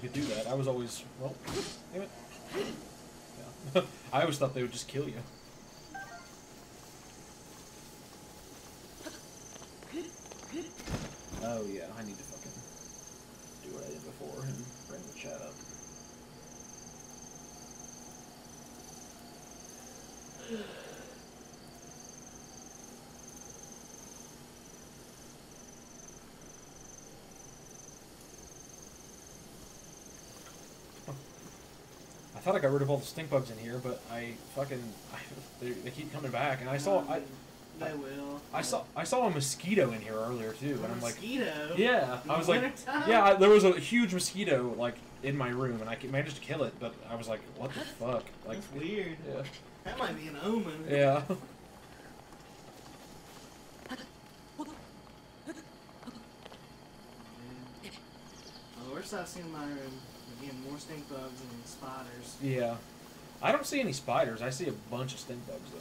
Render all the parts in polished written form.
could do that. I was always... Well, damn it. Yeah. I always thought they would just kill you. Oh, yeah. I need to fucking do what I did before and bring the chat up. I thought I got rid of all the stink bugs in here, but they keep coming back, and I saw They will. I saw a mosquito in here earlier too, and I'm like, mosquito. Yeah, I was like, wintertime? yeah, there was a huge mosquito like in my room, and I managed to kill it, but I was like, what the fuck? Like, that's weird. Yeah. That might be an omen. Yeah. On the worst I've seen in my room, again, more stink bugs and spiders. Yeah. I don't see any spiders. I see a bunch of stink bugs though.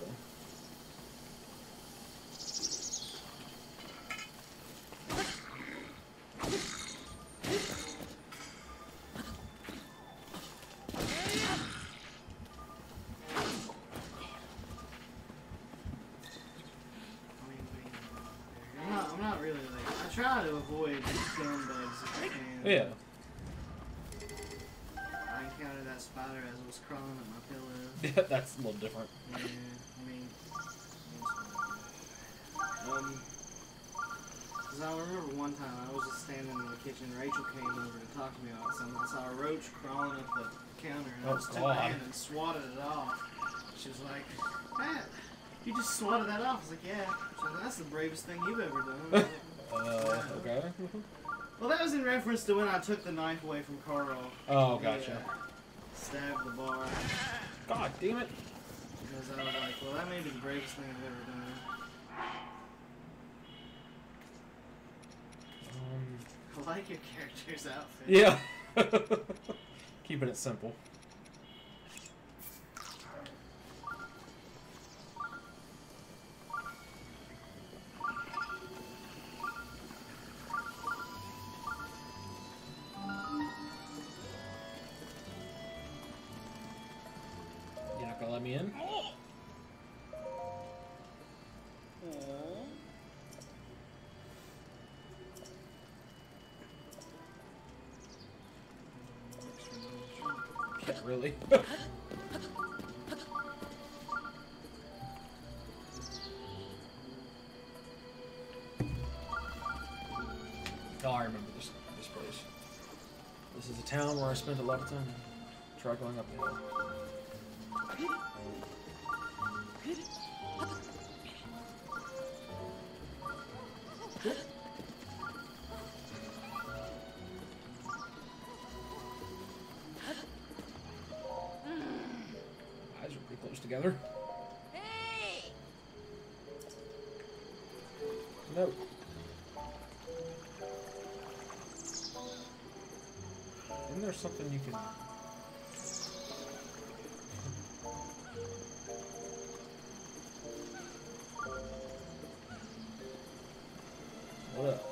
I'm not really like, I try to avoid killing bugs if I can. Yeah. I encountered that spider as it was crawling at my pillow. Yeah, that's a little different. Yeah, I mean, because I remember one time I was just standing in the kitchen, Rachel came over to talk to me about something. I saw a roach crawling up the counter, and I just took my hand and swatted it off. She was like, "Matt, you just swatted that off." I was like, "Yeah." She was like, "That's the bravest thing you've ever done." Okay. Well, that was in reference to when I took the knife away from Carl. Oh, gotcha. Stabbed the bar. God damn it. Because I was like, well, that may be the bravest thing I've ever done. I like your character's outfit. Yeah. Keeping it simple. You're not gonna let me in? Yeah, really? Oh, I remember this place. This is a town where I spent a lot of time. Try going up the hill. Eyes are pretty close together. Hey! No. Isn't there something you can... What up?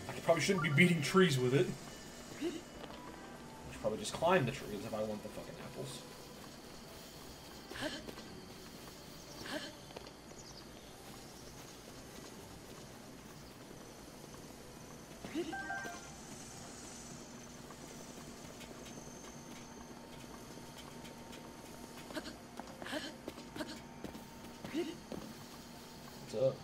I probably shouldn't be beating trees with it. I should probably just climb the trees if I want the fucking apples. What's up?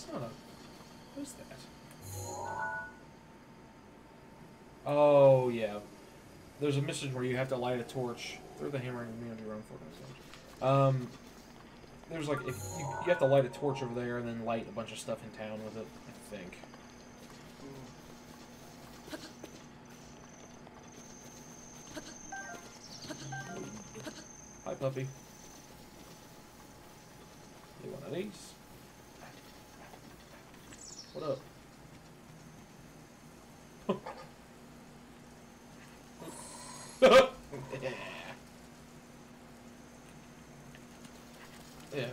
That's not a... What is that? Oh, yeah. There's a mission where you have to light a torch. Throw the hammer and community run for it. There's like, if you have to light a torch over there and then light a bunch of stuff in town with it, I think. Hi, puppy. You want one of these? What up? Yeah.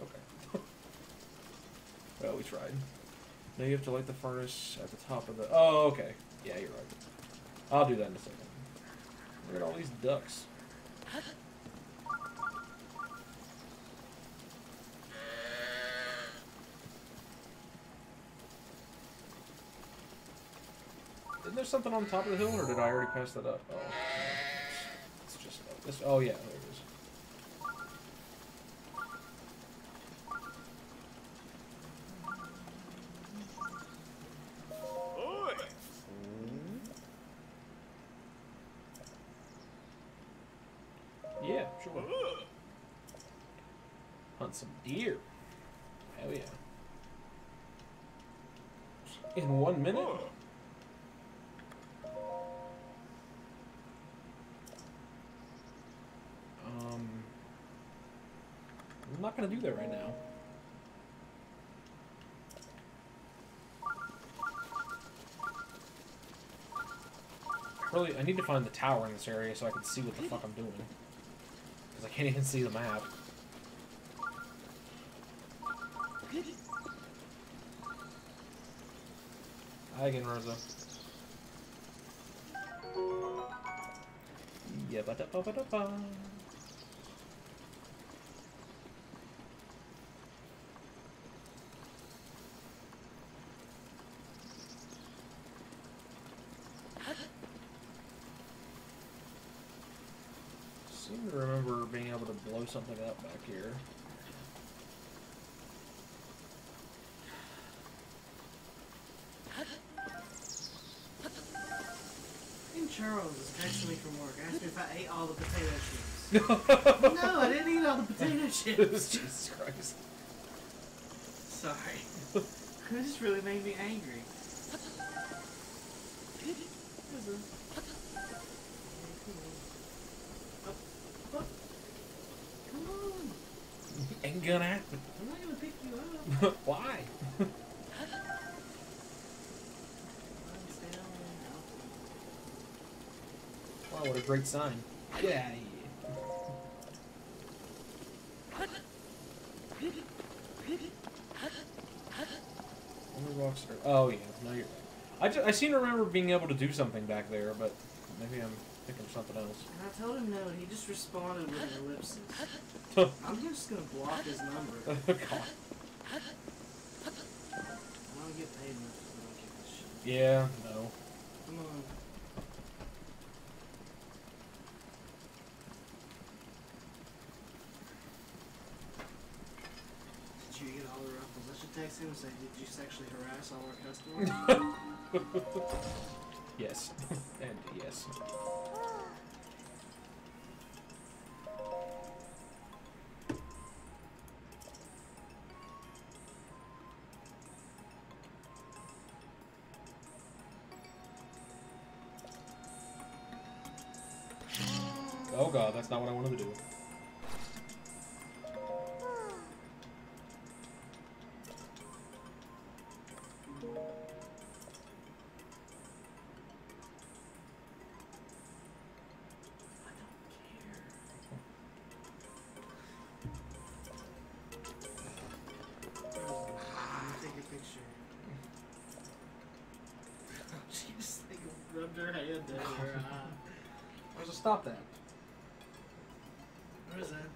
Okay. Well, we tried. Now you have to light the furnace at the top of the... Oh, okay. Yeah, you're right. I'll do that in a second. Look at all these ducks. Isn't there something on top of the hill, or did I already pass that up? Oh, no. It's just this. Oh yeah, there it is. Yeah, sure. Hunt some deer. Hell yeah. In 1 minute? I'm not gonna do that right now. Really, I need to find the tower in this area so I can see what the fuck I'm doing. Because I can't even see the map. Hi again, Rosa. Yeah, ba da ba ba da ba. I seem to remember being able to blow something up back here. I think Charles is texting me from work. Asked me if I ate all the potato chips. No, I didn't eat all the potato chips. Jesus Christ. Sorry. It just really made me angry. Come on. Ain't gonna happen. I'm not gonna pick you up. Why? Wow, what a great sign. Get out of here. Rocks are... Oh, yeah. No, you're right. I seem to remember being able to do something back there, but maybe I'm thinking of something else. And I told him no, and he just responded with an ellipsis. I'm just gonna block his number. God. I don't get paid much if I don't get this shit. Yeah, no. Come on. Did you get all the ruffles? I should text him and say, did you sexually harass all our customers? Yes. And yes. Oh god, that's not what I wanted to do. Rubbed her head down her eye. Where's stop that? Where is that?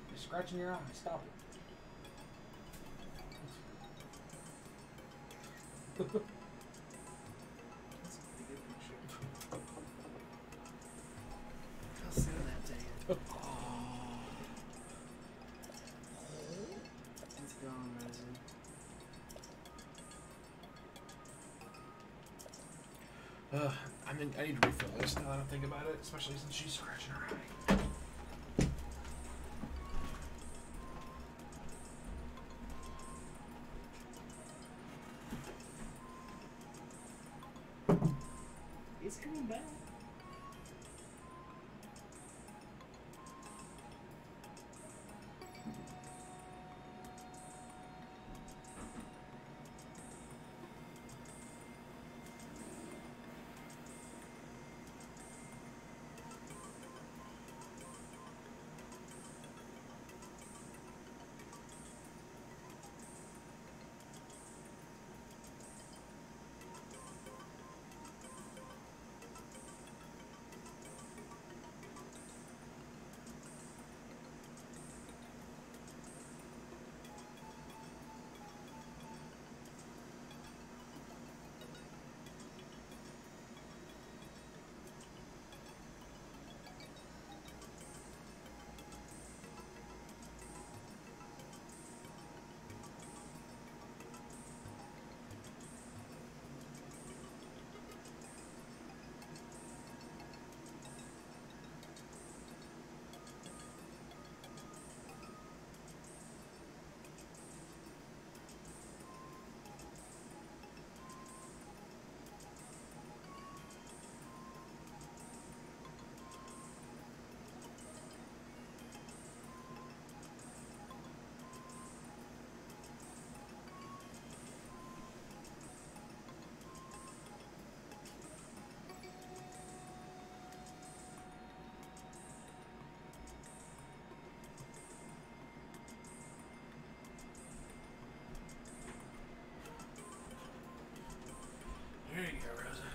You're scratching your eye. Stop it. That's a pretty good picture. It's gone, Rosie. I mean, I need to refill this now that I think about it, especially since she's scratching her eye. It's coming back. There you go, Rosa.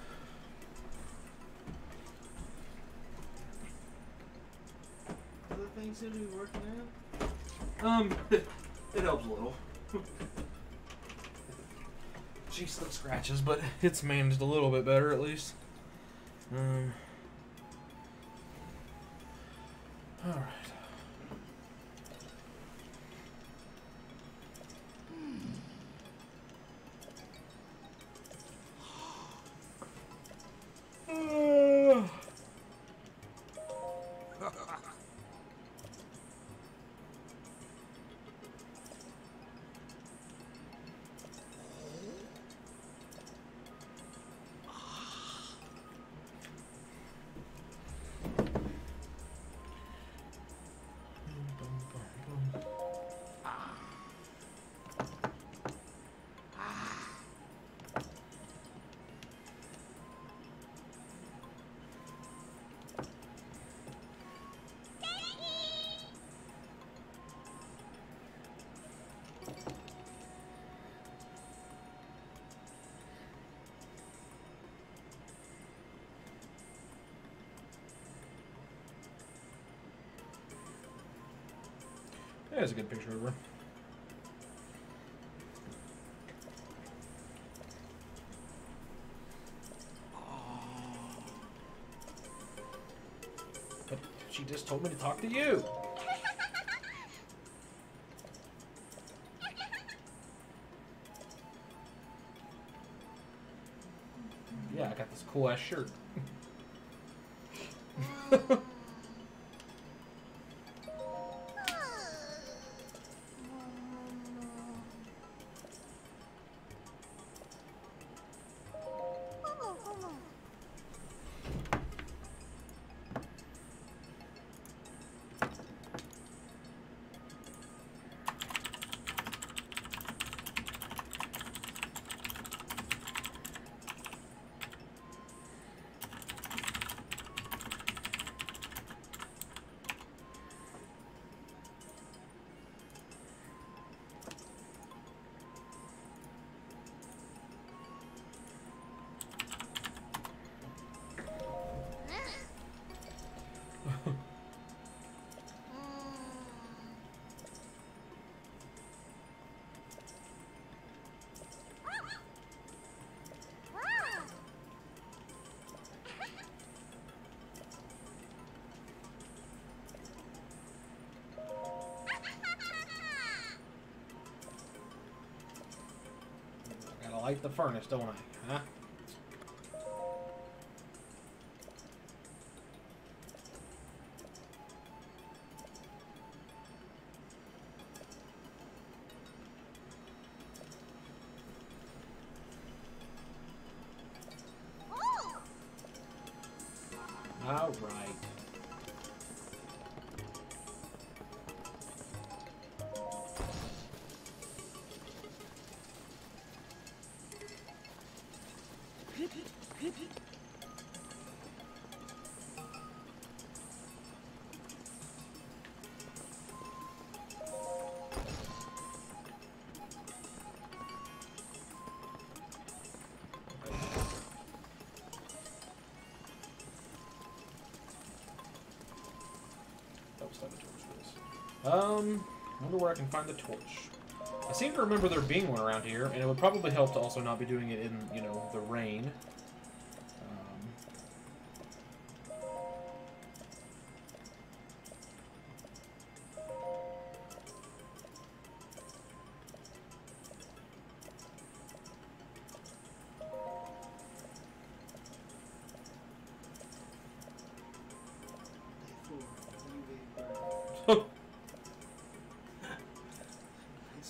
Other things seem to be working out. It helps a little. She still scratches, but it's managed a little bit better at least. All right. Yeah, that's a good picture of her. But she just told me to talk to you. Yeah, I got this cool ass shirt. light the furnace, don't I? Huh? All right. Wonder where I can find the torch. I seem to remember there being one around here, and it would probably help to also not be doing it in, you know, the rain.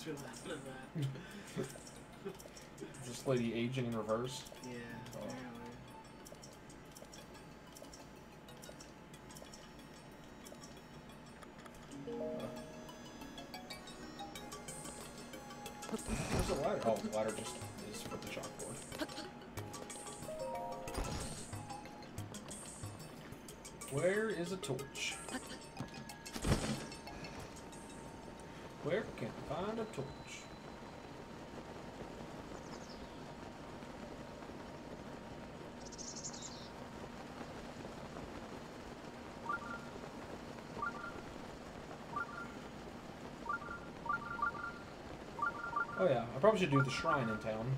Thanks for laughing at that. Is this lady aging in reverse? Yeah, apparently. Where's the ladder? Oh, the ladder just is for the chalkboard. Where is a torch? Where can I find a torch? Oh yeah, I probably should do the shrine in town.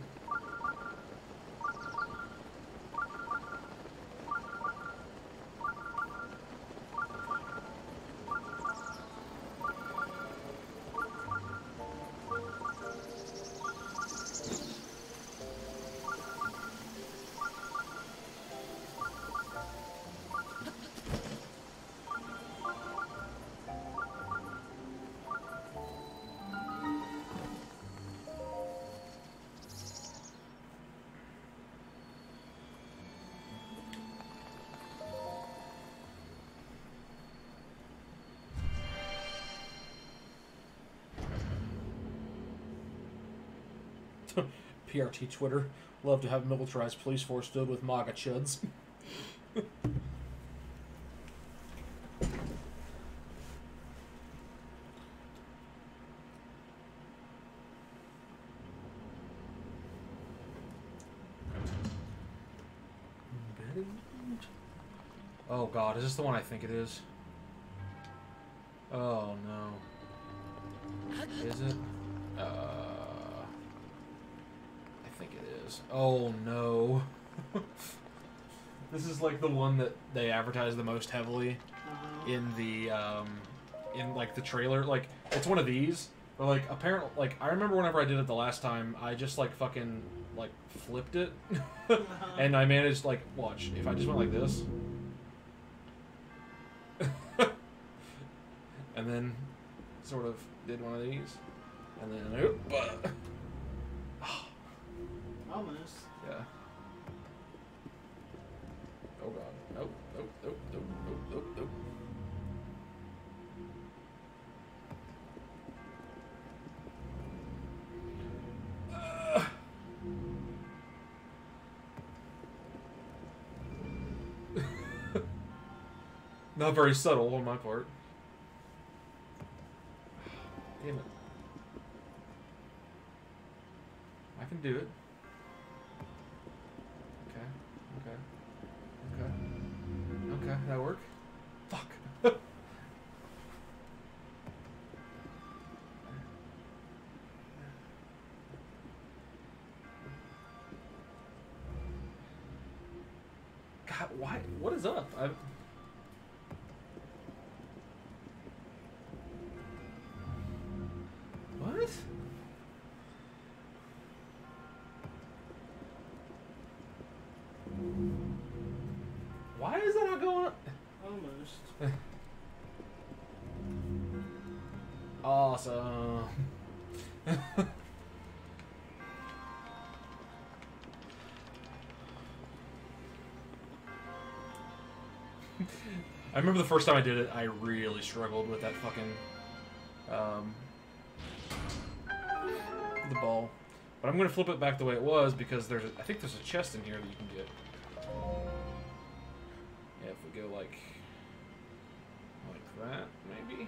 PRT Twitter. Love to have militarized police force filled with MAGA chuds. Oh god, is this the one I think it is? Oh no. Is it? I think it is. Oh no. This is like the one that they advertise the most heavily in the in like the trailer. Like it's one of these, but like apparently, like I remember whenever I did it the last time, I just like fucking like flipped it, and I managed like watch if I just went like this, and then sort of did one of these, and then oop. Almost. Yeah. Oh god. Nope. Nope. Nope. Nope. Nope. Nope. Nope. Not very subtle on my part. Damn it. I can do it. Okay, that work? Fuck. God, why? What is up? What? noticed. Awesome. I remember the first time I did it, I really struggled with that fucking, the ball. But I'm going to flip it back the way it was because I think there's a chest in here that you can get. Yeah, if we go like that, maybe?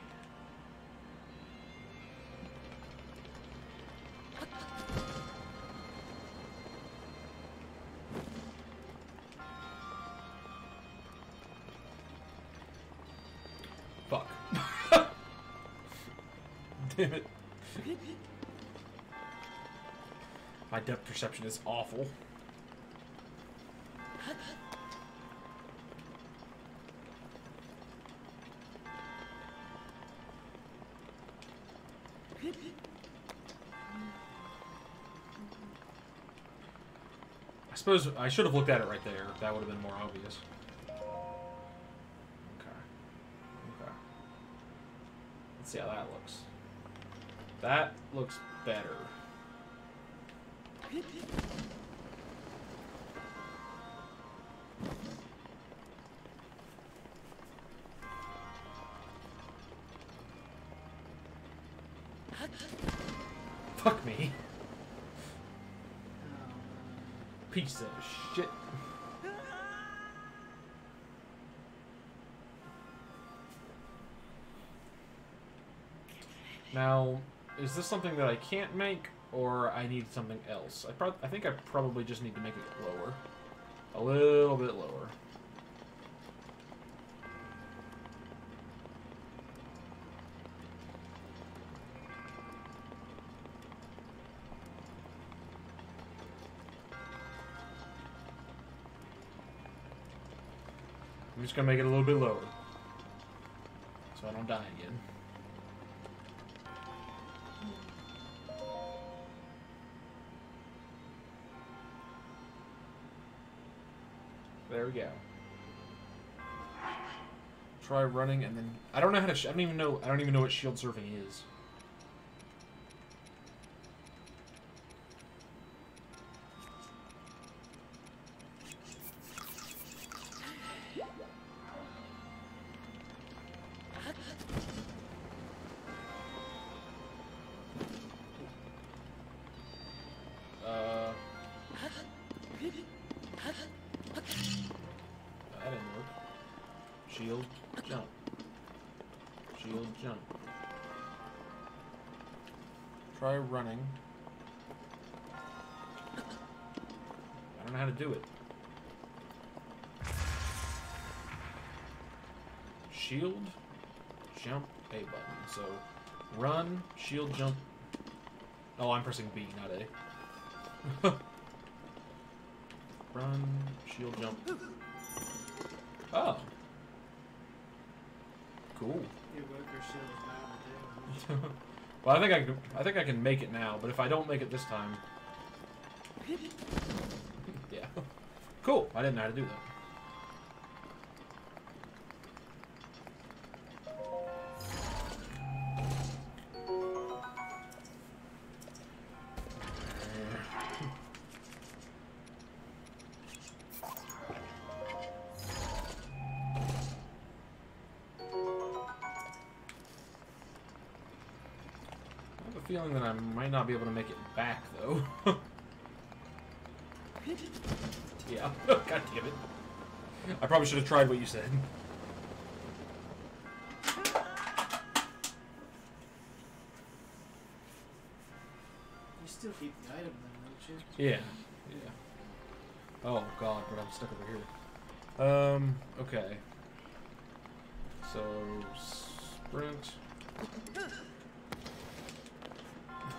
Fuck. Damn it. My depth perception is awful. I suppose I should have looked at it right there. That would have been more obvious. Okay. Okay. Let's see how that looks. That looks better. Fuck me. Piece of shit. Now, is this something that I can't make, or I need something else? I think I probably just need to make it lower. A little bit lower. I'm just gonna make it a little bit lower, so I don't die again. There we go. Try running and then I don't know how to. I don't even know what shield surfing is. That didn't work. Shield, jump. Shield, jump. Try running. I don't know how to do it. Shield, jump, A button. So, run, shield, jump. Oh, I'm pressing B, not A. Run, shield, jump. Oh. Cool. Your worker shield is bad too. Well, I think I can make it now, but if I don't make it this time, yeah. Cool. I didn't know how to do that. Feeling that I might not be able to make it back, though. Yeah. God damn it. I probably should have tried what you said. You still keep the item then, don't you? Yeah. Yeah. Oh, God, but I'm stuck over here. Okay. So, sprint.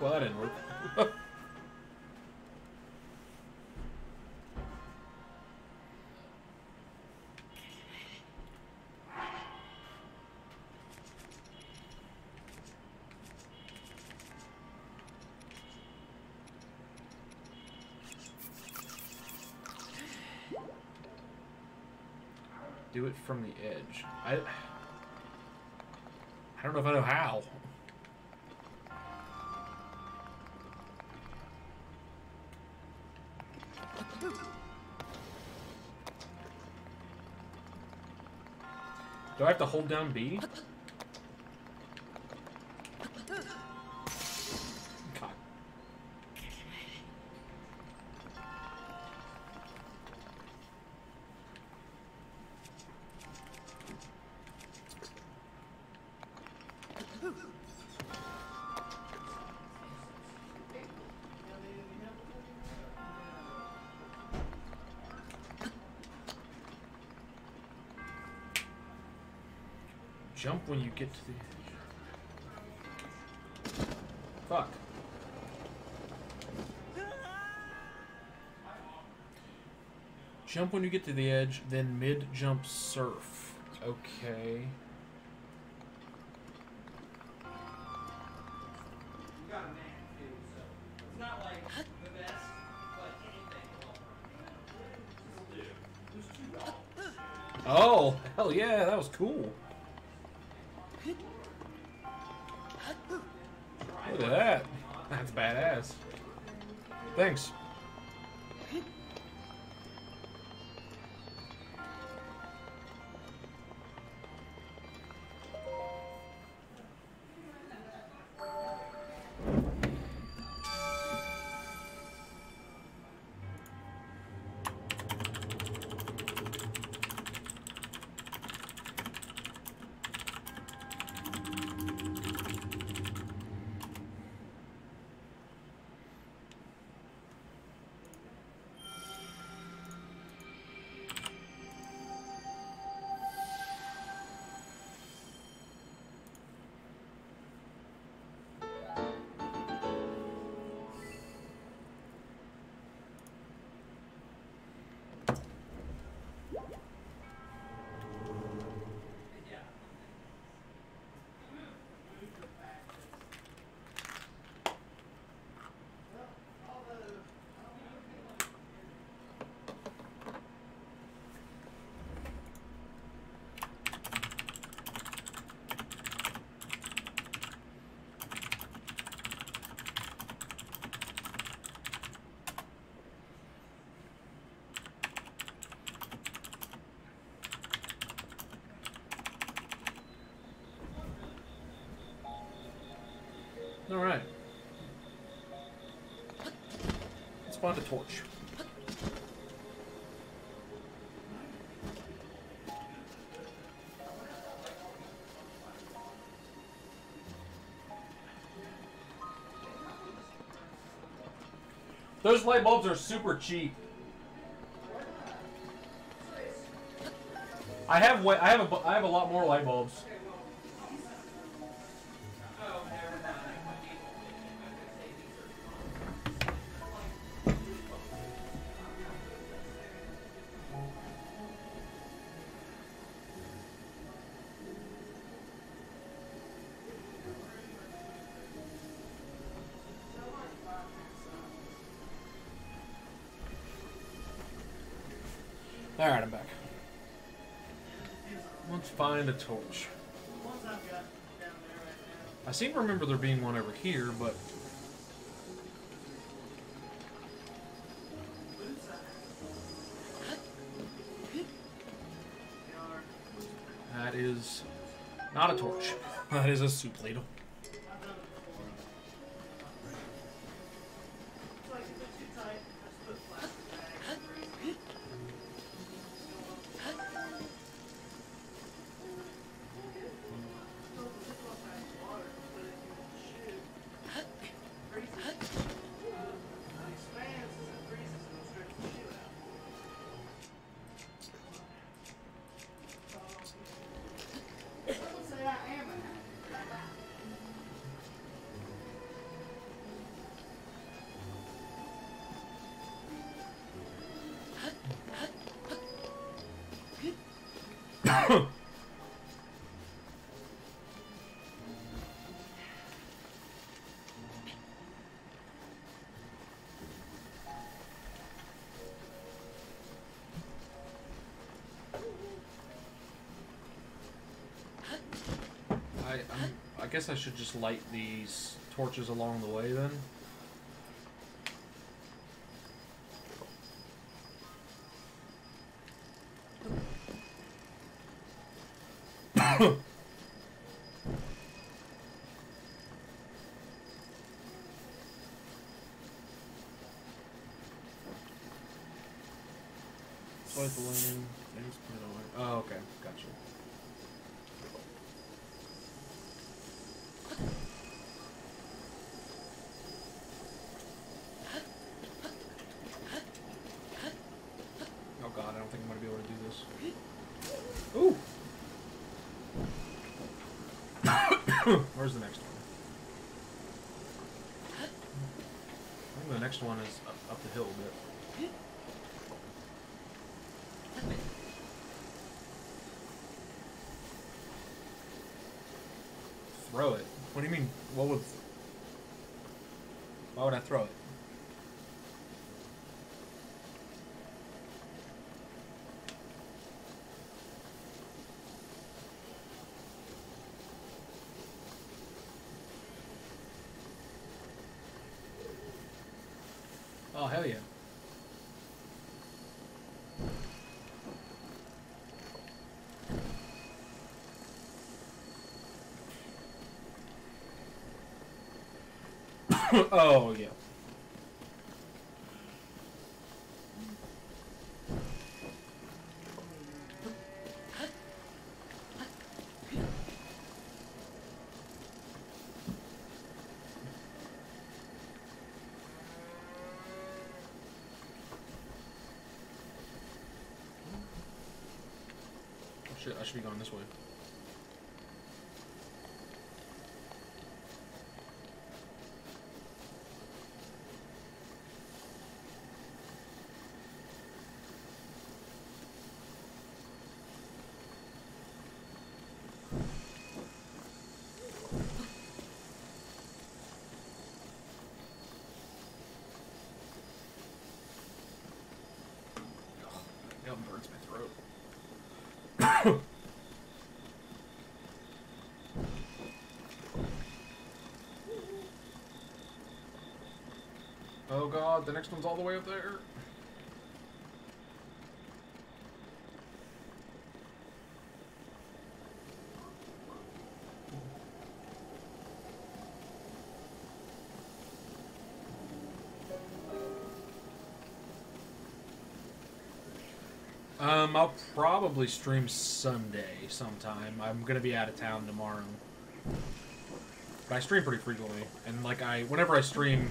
Well, that didn't work. Do it from the edge. I don't know if I know how. Do I have to hold down B? God. Jump when you get to the edge. Fuck. Jump when you get to the edge, then mid-jump surf. Okay. Oh, hell yeah, that was cool. Look at that. That's badass. Thanks. Alright. Let's find a torch. Those light bulbs are super cheap. I have a lot more light bulbs. Alright, I'm back. Let's find a torch. I seem to remember there being one over here, but... that is not a torch. That is a soup ladle. I guess I should just light these torches along the way then. Light the lantern. Just put it away. Oh, okay. Gotcha. Oh god, I don't think I'm going to be able to do this. Ooh! Where's the next one? I think the next one is up the hill a bit. Throw it? What do you mean? What would... Why would I throw it? Oh, hell yeah. Oh, yeah. Oh shit, I should be going this way. That burns my throat. Oh god, the next one's all the way up there. I'll probably stream Sunday sometime. I'm gonna be out of town tomorrow. But I stream pretty frequently, and like whenever I stream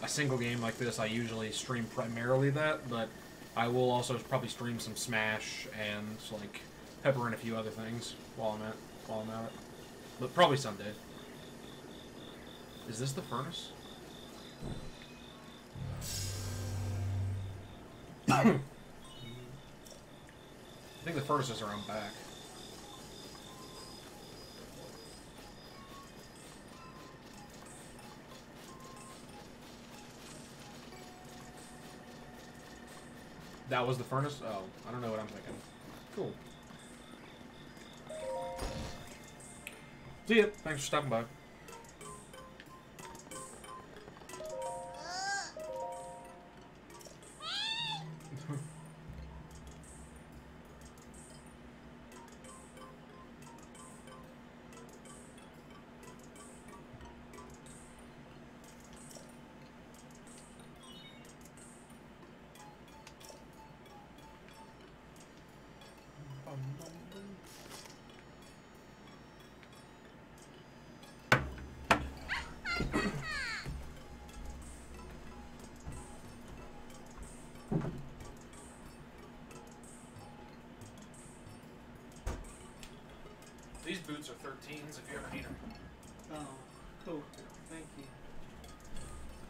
a single game like this, I usually stream primarily that, but I will also probably stream some Smash and like pepper in a few other things while I'm at it. But probably Sunday. Is this the furnace? I think the furnace is around back. That was the furnace? Oh, I don't know what I'm thinking. Cool. See ya. Thanks for stopping by. These boots are 13s if you ever need them. Oh, cool. Thank you.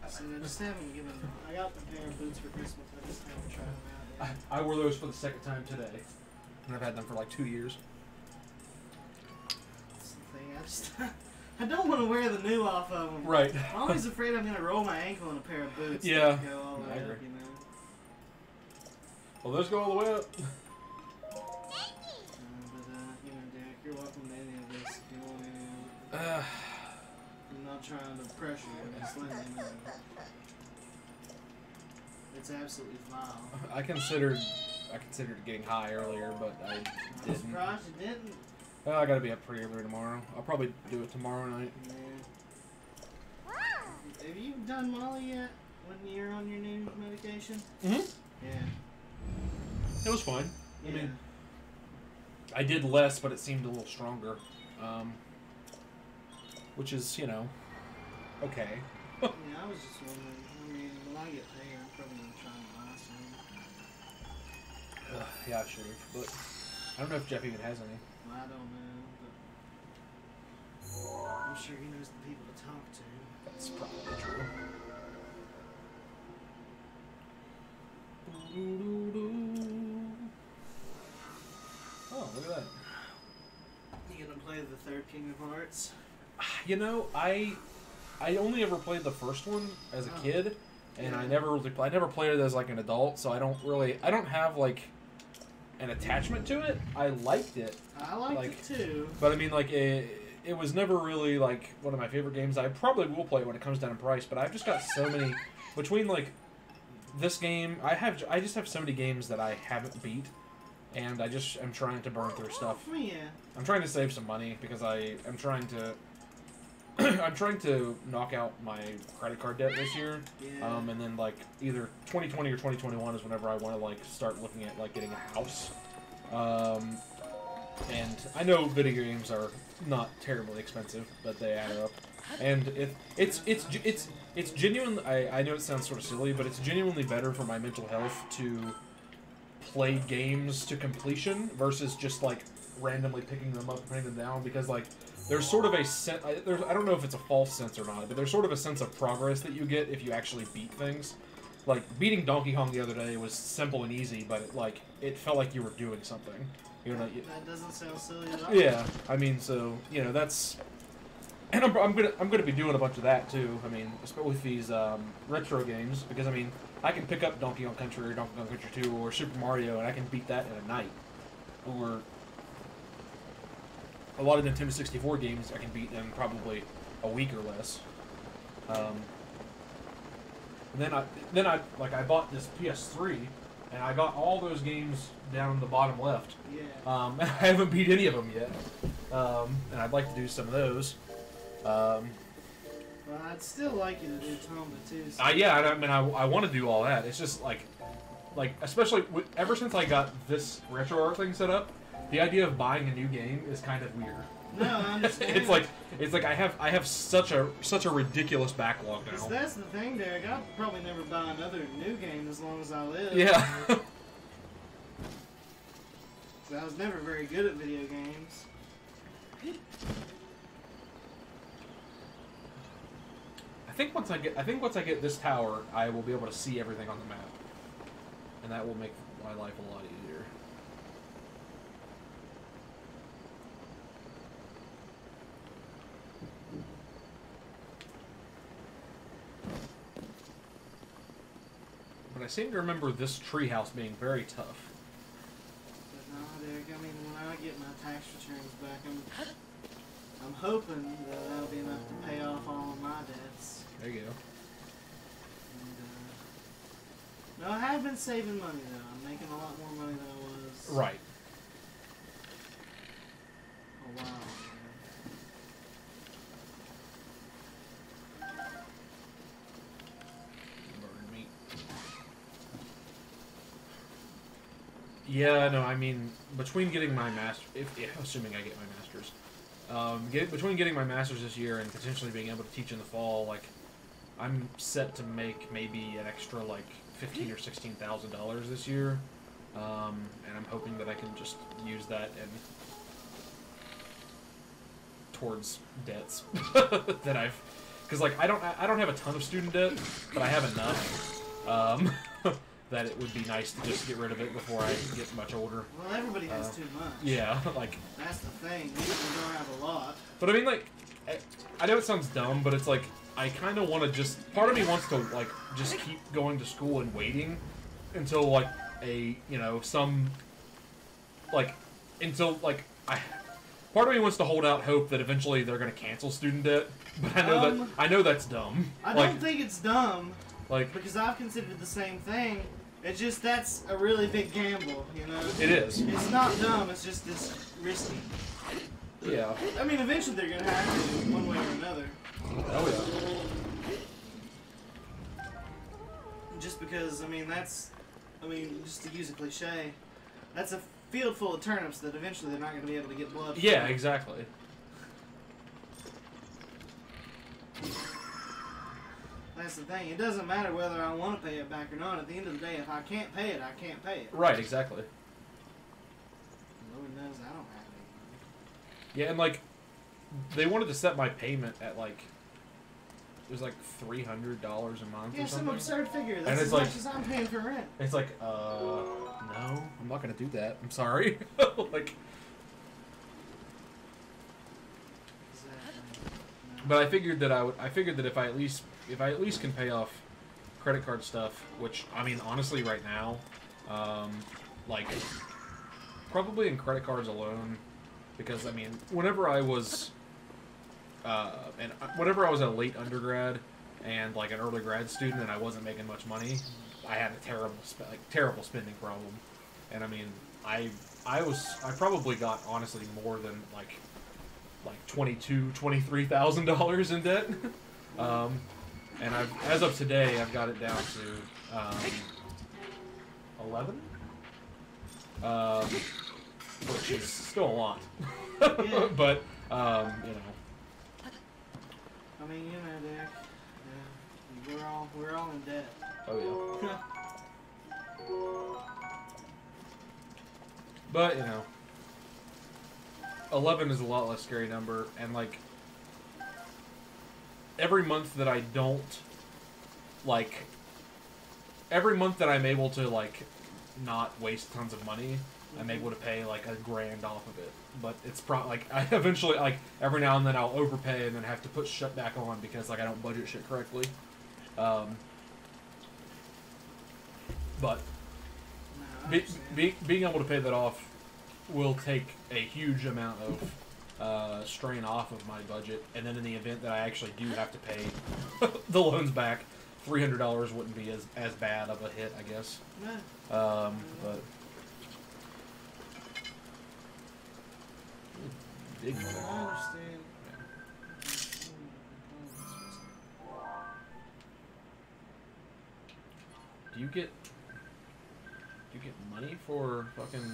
I just haven't given. I got a pair of boots for Christmas. I just haven't tried them out yet. I wore those for the second time today, and I've had them for like 2 years. That's the thing. I just I don't want to wear the new off of them. Right. I'm always afraid I'm gonna roll my ankle in a pair of boots. Yeah. That go all the way I agree. up, you know. Well, those go all the way up. You know, Derek, you're welcome to any of this if you want any of it. I'm not trying to pressure you, just letting you know. It's absolutely vile. I considered getting high earlier, but I I'm didn't. surprised you didn't. Well, I gotta be up pretty early tomorrow. I'll probably do it tomorrow night. Yeah. Have you done Molly yet? When you're on your new medication? Mm-hmm. Yeah. It was fine. Yeah. I mean, I did less, but it seemed a little stronger. Which is, you know, okay. Yeah, I was just wondering. I mean, when I get paid, I'm probably gonna try and buy some. Yeah, I should have, but I don't know if Jeff even has any. I don't know, but I'm sure he knows the people to talk to. That's probably true. Oh, look at that. You gonna play the third Kingdom Hearts? You know, I only ever played the first one as a kid, and I never played it as like an adult, so I don't have like an attachment to it. I liked it. I liked it too. But I mean, like it was never really like one of my favorite games. I probably will play it when it comes down in price, but I've just got so many between like this game. I just have so many games that I haven't beat, and I'm trying to burn through stuff. Yeah. I'm trying to save some money because I'm trying to I'm trying to knock out my credit card debt this year. Yeah. And then like either 2020 or 2021 is whenever I want to like start looking at like getting a house. And I know video games are not terribly expensive, but they add up. And it's genuinely, I know it sounds sort of silly, but it's genuinely better for my mental health to play games to completion versus just like randomly picking them up and putting them down, because like there's sort of a sense, I don't know if it's a false sense or not, but there's sort of a sense of progress that you get if you actually beat things. Like beating Donkey Kong the other day was simple and easy, but it felt like you were doing something. You know, that doesn't sound silly at all. yeah, I mean, so you know that's, and I'm gonna be doing a bunch of that too. I mean, especially with these retro games, because I mean, I can pick up Donkey Kong Country or Donkey Kong Country 2 or Super Mario, and I can beat that in a night. Or a lot of Nintendo 64 games I can beat in probably a week or less. And then I bought this PS3, and I got all those games down in the bottom left. Yeah. And I haven't beat any of them yet. And I'd like to do some of those. Well, I'd still like you to do Tomba too. So. Yeah, I mean, I want to do all that. It's just like especially ever since I got this retro art thing set up, the idea of buying a new game is kind of weird. No, I understand. it's like I have such a ridiculous backlog now. That's the thing, Derek. I'll probably never buy another new game as long as I live. Yeah. I was never very good at video games. I think once I get this tower, I will be able to see everything on the map, and that will make my life a lot easier. But I seem to remember this treehouse being very tough. But no, Derek. I mean, when I get my tax returns back, I'm hoping that that'll be enough to pay off all of my debts. There you go. And, no, I have been saving money though. I'm making a lot more money than I was. Right. A while ago. Yeah, no, I mean, between getting my assuming I get my master's, between getting my master's this year and potentially being able to teach in the fall, like, I'm set to make maybe an extra like $15,000 or $16,000 this year, and I'm hoping that I can just use that towards debts that because like I don't have a ton of student debt, but I have enough. That it would be nice to just get rid of it before I get much older. Well, everybody has too much. Yeah, like... That's the thing. You don't have a lot. But I mean, like, I know it sounds dumb, but it's like, I kind of want to just... Part of me wants to, like, just keep going to school and waiting until, like, until, like, Part of me wants to hold out hope that eventually they're going to cancel student debt, but I know that's dumb. I don't think it's dumb. Like, because I've considered the same thing. It's just that's a really big gamble, you know. It is. It's not dumb. It's just this risky. Yeah. I mean, eventually they're gonna have to, one way or another. Oh yeah. Just because, I mean, just to use a cliche, that's a field full of turnips that eventually they're not going to be able to get blood from. Yeah, exactly. That's the thing. It doesn't matter whether I want to pay it back or not. At the end of the day, if I can't pay it, I can't pay it. Right, exactly. Lord knows I don't have any money. Yeah, and like, they wanted to set my payment at like, it was like $300 a month or something. Yeah, some absurd figure. And That's it's as like, much as I'm paying for rent. It's like, no, I'm not gonna do that. I'm sorry. Like, Exactly. No. but I figured that if I at least can pay off credit card stuff, which I mean honestly right now, like probably in credit cards alone, because I mean whenever I was a late undergrad and like an early grad student and I wasn't making much money, I had a terrible spending problem, and I mean I probably got honestly more than like $23,000 in debt. And as of today, I've got it down to 11, which is still a lot. Yeah. But you know. I mean, you know, Dick. Yeah, we're all in debt. Oh yeah. But you know, 11 is a lot less scary number, and like. Every month that I don't, like, every month that I'm able to, like, not waste tons of money, I'm able to pay, like, $1,000 off of it. But it's like, I eventually, like, every now and then I'll overpay and then have to put shit back on because, like, I don't budget shit correctly. But No, being able to pay that off will take a huge amount of strain off of my budget, and then in the event that I actually do have to pay the loans back, $300 wouldn't be as bad of a hit, I guess. Yeah. But big money. I understand. Do you get money for fucking?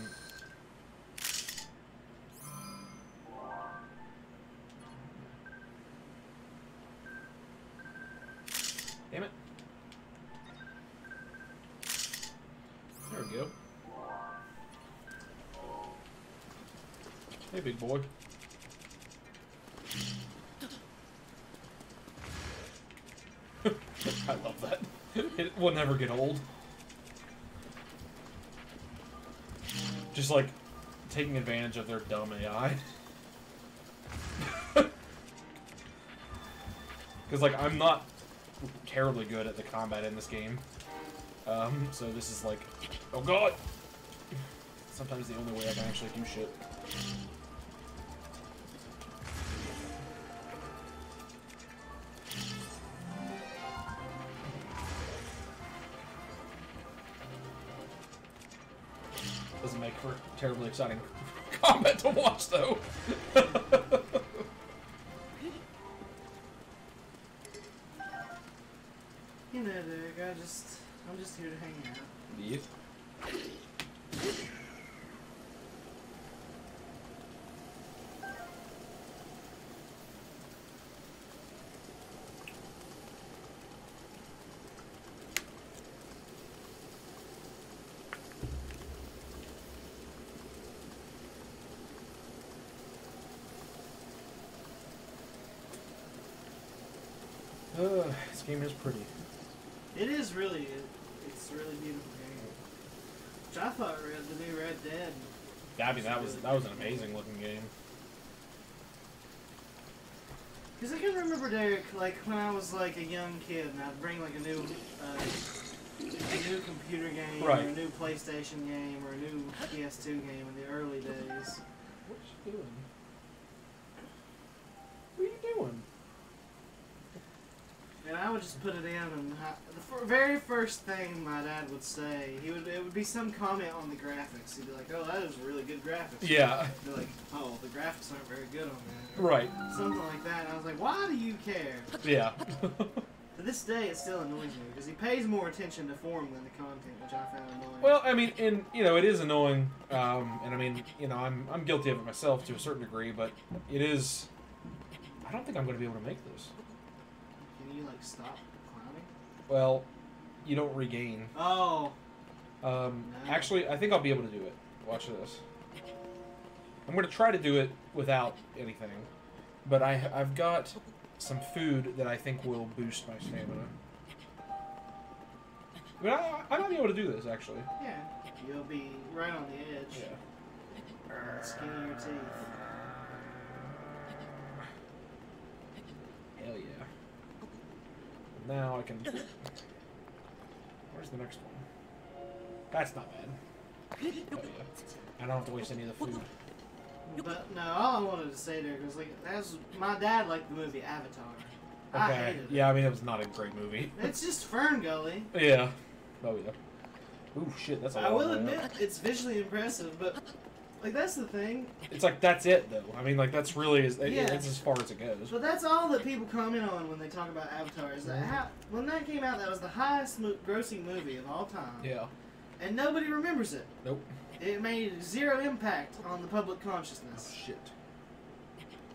Damn it. There we go. Hey, big boy. I love that. It will never get old. Just like taking advantage of their dumb AI. Because like I'm not terribly good at the combat in this game. So this is like, oh god! Sometimes the only way I can actually do shit. Doesn't make for terribly exciting combat to watch though. You know, Dick, I'm just here to hang out. Yes. This game is pretty. It is really, it's a really beautiful game. Which I thought the new Red Dead. Yeah, I mean that was an amazing looking game. Because I can remember, Derek, like when I was like a young kid, and I'd bring like a new computer game, Right. or a new PlayStation game, or a new PS2 game in the early days. What you doing? would just put it in, and the very first thing my dad would say, it would be some comment on the graphics. He'd be like, "Oh, that is really good graphics." Yeah. I'd be like, "Oh, the graphics aren't very good on that." Right. Something like that. And I was like, "Why do you care?" Yeah. To this day, it still annoys me because he pays more attention to form than the content, which I found annoying. Well, I mean, it is annoying, and I mean, I'm guilty of it myself to a certain degree, but it is. I don't think I'm going to be able to make this. Can you like stop climbing? Well, you don't regain. Oh. No. No. Actually, I think I'll be able to do it. Watch this. I'm going to try to do it without anything, but I've got some food that I think will boost my stamina. But I might be able to do this, actually. Yeah. You'll be right on the edge. Yeah. Skin of your teeth. Hell yeah. Now I can... Where's the next one? That's not bad. Hell yeah. I don't have to waste any of the food. But no, all I wanted to say there was like my dad liked the movie Avatar. I Okay. hated it. Yeah, I mean, it was not a great movie. It's just Fern Gully. Yeah. Oh, yeah. Ooh, shit, that's a I long will way admit up. it's visually impressive, but like that's the thing. It's like, that's it, though. I mean, like, that's really... It's Yeah. as far as it goes. But that's all that people comment on when they talk about Avatar is that when that came out, that was the highest grossing movie of all time. Yeah. And nobody remembers it. Nope. It made zero impact on the public consciousness. Oh, shit.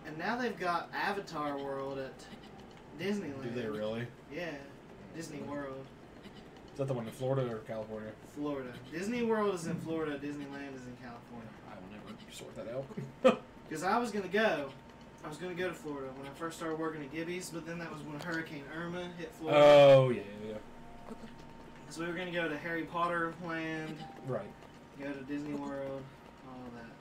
And now they've got Avatar World at Disneyland. Do they really? Yeah, Disney World, Is that the one in Florida or California? Florida. Disney World is in Florida. Disneyland is in California. I will never sort that out. Because I was gonna go to Florida when I first started working at Gibby's, but then that was when Hurricane Irma hit Florida. Oh, yeah, yeah. So we were gonna go to Harry Potter Land, Right. go to Disney World, all that.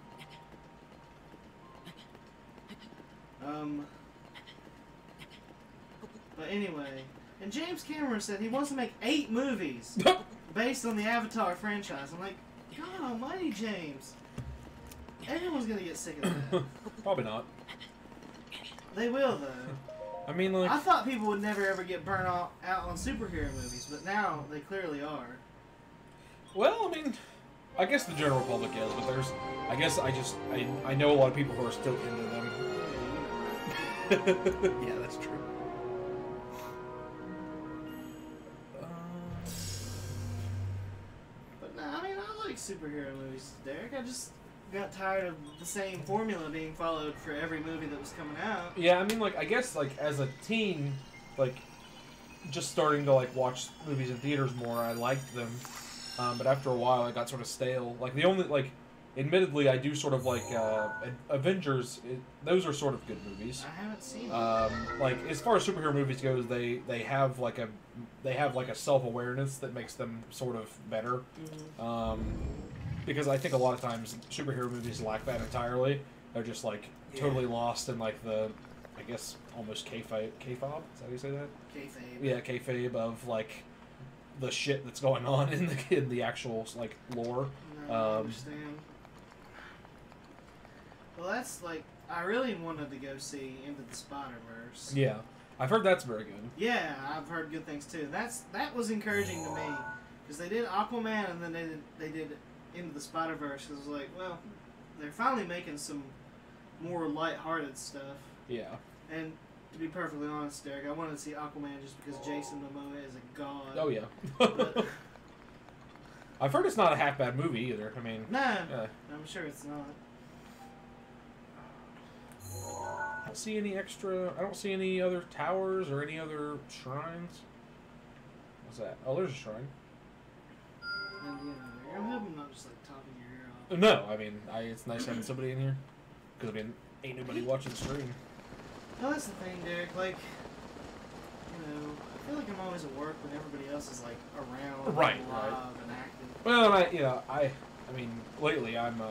But anyway, and James Cameron said he wants to make 8 movies based on the Avatar franchise. I'm like, God almighty, James. Everyone's gonna get sick of that. Probably not. They will, though. I mean, like... I thought people would never ever get burnt out on superhero movies, but now they clearly are. Well, I mean, I guess the general public is, but there's... I guess I know a lot of people who are still into them. Yeah, that's true. But no, I mean, I like superhero movies, Derek. I just got tired of the same formula being followed for every movie that was coming out. Yeah, I mean, like, I guess, like, as a teen, like, just starting to, like, watch movies in theaters more, I liked them. But after a while, I got sort of stale. Like, the only, like, admittedly, I do sort of like, Avengers, those are sort of good movies. I haven't seen them. Like, as far as superhero movies goes, they have, like, a self-awareness that makes them sort of better. Mm-hmm. Because I think a lot of times superhero movies lack that entirely. They're just, like, totally lost in, like, the, I guess, almost kayfabe? Is that how you say that? Kayfabe. Yeah, kayfabe of, like, the shit that's going on in the actual, like, lore. No, I understand. Well, that's, like, I really wanted to go see Into the Spider-Verse. Yeah. I've heard that's very good. Yeah, I've heard good things, too. That was encouraging to me. Because they did Aquaman, and then they did Into the Spider-Verse. Because it was like, well, they're finally making some more lighthearted stuff. Yeah. And to be perfectly honest, Derek, I wanted to see Aquaman just because Jason Momoa is a god. Oh, yeah. But, I've heard it's not a half bad movie either. I mean... no, I'm sure it's not. I don't see any extra... I don't see any other towers or any other shrines. What's that? Oh, there's a shrine. And, you know, I'm hoping I'm not just, like, talking your ear off. No, I mean, it's nice having somebody in here. Because, I mean, ain't nobody watching the stream. Well, that's the thing, Derek. Like, you know, I feel like I'm always at work when everybody else is, like, around, Right, and right. live and active. Well, I mean, lately I'm, you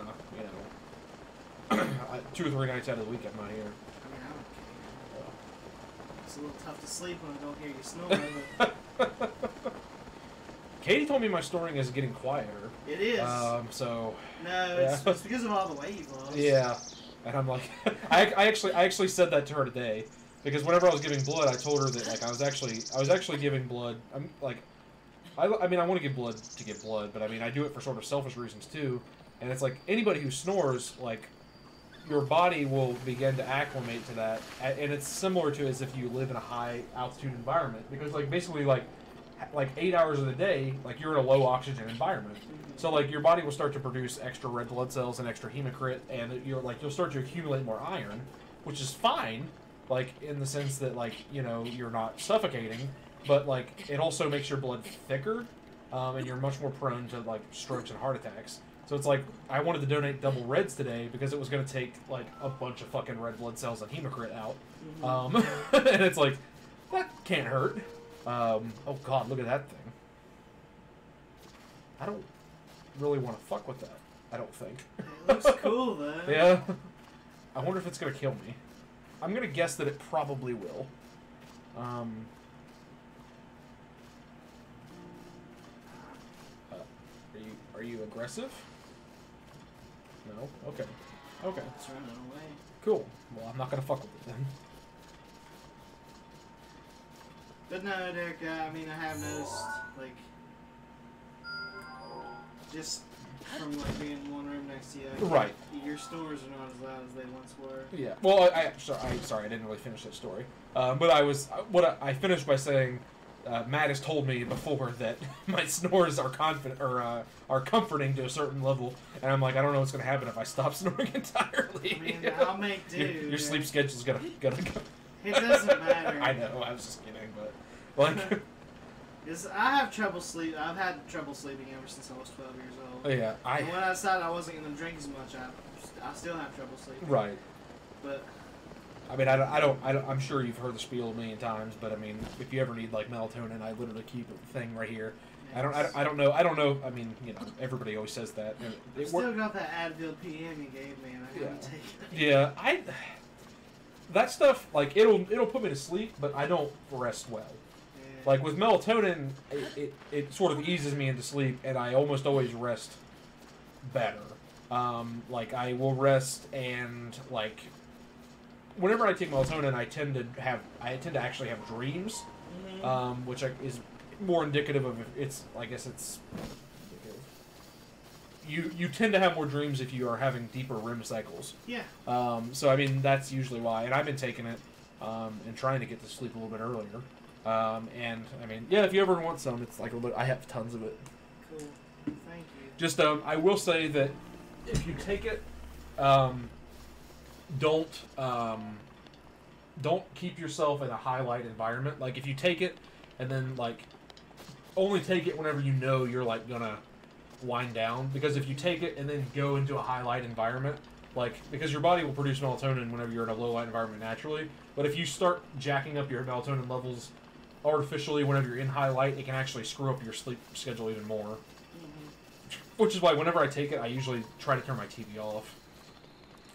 know, 2 or 3 nights out of the week I'm not here. I mean, I don't care. It's a little tough to sleep when I don't hear you snoring. But Katie told me my snoring is getting quieter. it is. So... No, yeah. it's because of all the weight you've lost. Yeah. And I'm like... I actually said that to her today. Because whenever I was giving blood, I told her that like I was actually giving blood. I'm like, I mean I want to give blood, but I mean I do it for sort of selfish reasons too. And it's like anybody who snores, like your body will begin to acclimate to that, and it's similar to as if you live in a high altitude environment because like basically like 8 hours of the day, like you're in a low oxygen environment. So like your body will start to produce extra red blood cells and extra hematocrit, and you'll start to accumulate more iron, which is fine, like in the sense that like you're not suffocating, but like it also makes your blood thicker, and you're much more prone to like strokes and heart attacks. So it's like I wanted to donate double reds today because it was going to take like a bunch of fucking red blood cells and hematocrit out, and it's like that can't hurt. Oh god, look at that thing. I don't really want to fuck with that. I don't think. It looks cool though. Yeah. I wonder if it's gonna kill me. I'm gonna guess that it probably will. Are you aggressive? No. Okay. Okay. It's running away. Cool. Well, I'm not gonna fuck with it then. But no, Derek. I mean, I have noticed like just from like being in one room next to you. Right. Your snores are not as loud as they once were. Yeah. Well, sorry, I didn't really finish that story. But I finished by saying, Matt has told me before that my snores are are comforting to a certain level, and I'm like, I don't know what's gonna happen if I stop snoring entirely. I mean, I'll make do. Your sleep schedule's gonna go. It doesn't matter. I know. I was just kidding, but like. I have trouble sleep. I've had trouble sleeping ever since I was 12 years old. Yeah, And when I decided I wasn't going to drink as much, I still have trouble sleeping. Right. But I mean, I don't. I'm sure you've heard the spiel a million times, but I mean, if you ever need like melatonin, I literally keep a thing right here. Yes. I don't know. I mean, everybody always says that. I still got that Advil PM you gave me, and I haven't taken it. Yeah, that stuff like it'll put me to sleep, but I don't rest well. Like with melatonin, it sort of eases me into sleep, and I almost always rest better. Like I will rest, and like whenever I take melatonin, I tend to actually have dreams, which is more indicative of I guess it's you tend to have more dreams if you are having deeper REM cycles. Yeah. So I mean that's usually why, and I've been taking it and trying to get to sleep a little bit earlier. And I mean, yeah, if you ever want some, it's like I have tons of it. Cool. Thank you. Just I will say that if you take it, don't keep yourself in a high light environment. Like if you take it and then like only take it whenever you know you're like gonna wind down, because if you take it and then go into a high light environment, like because your body will produce melatonin whenever you're in a low light environment naturally, but if you start jacking up your melatonin levels artificially whenever you're in high light, it can actually screw up your sleep schedule even more. Which is why whenever I take it, I usually try to turn my TV off.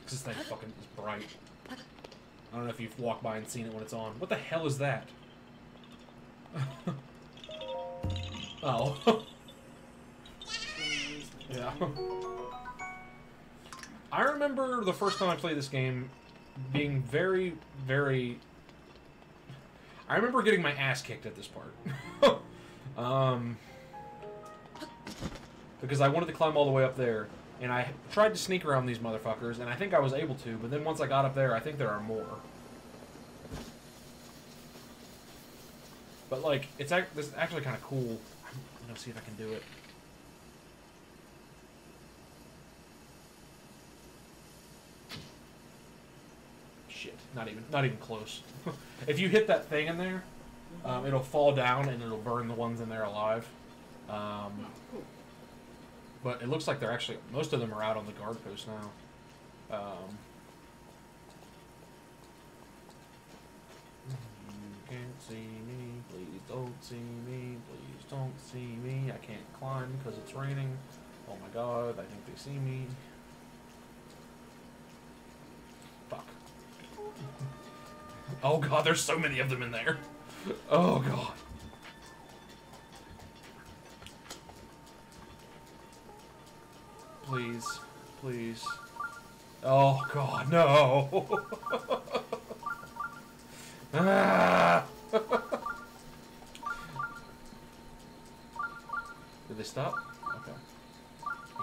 Because this thing fucking is bright. I don't know if you've walked by and seen it when it's on. What the hell is that? Oh. Yeah. I remember the first time I played this game being very, very... I remember getting my ass kicked at this part. Because I wanted to climb all the way up there, and I tried to sneak around these motherfuckers, and I think I was able to, but then once I got up there, I think there are more. But, like, this is actually kind of cool. I'm gonna see if I can do it. Shit, not even close. If you hit that thing in there, it'll fall down and it'll burn the ones in there alive. But it looks like they're actually, most of them are out on the guard post now. You can't see me, please don't see me, please don't see me. I can't climb because it's raining. Oh my god, I think they see me. Fuck. Oh god, there's so many of them in there. Oh god. Please. Please. Oh god, no. Ah! Did they stop? Okay.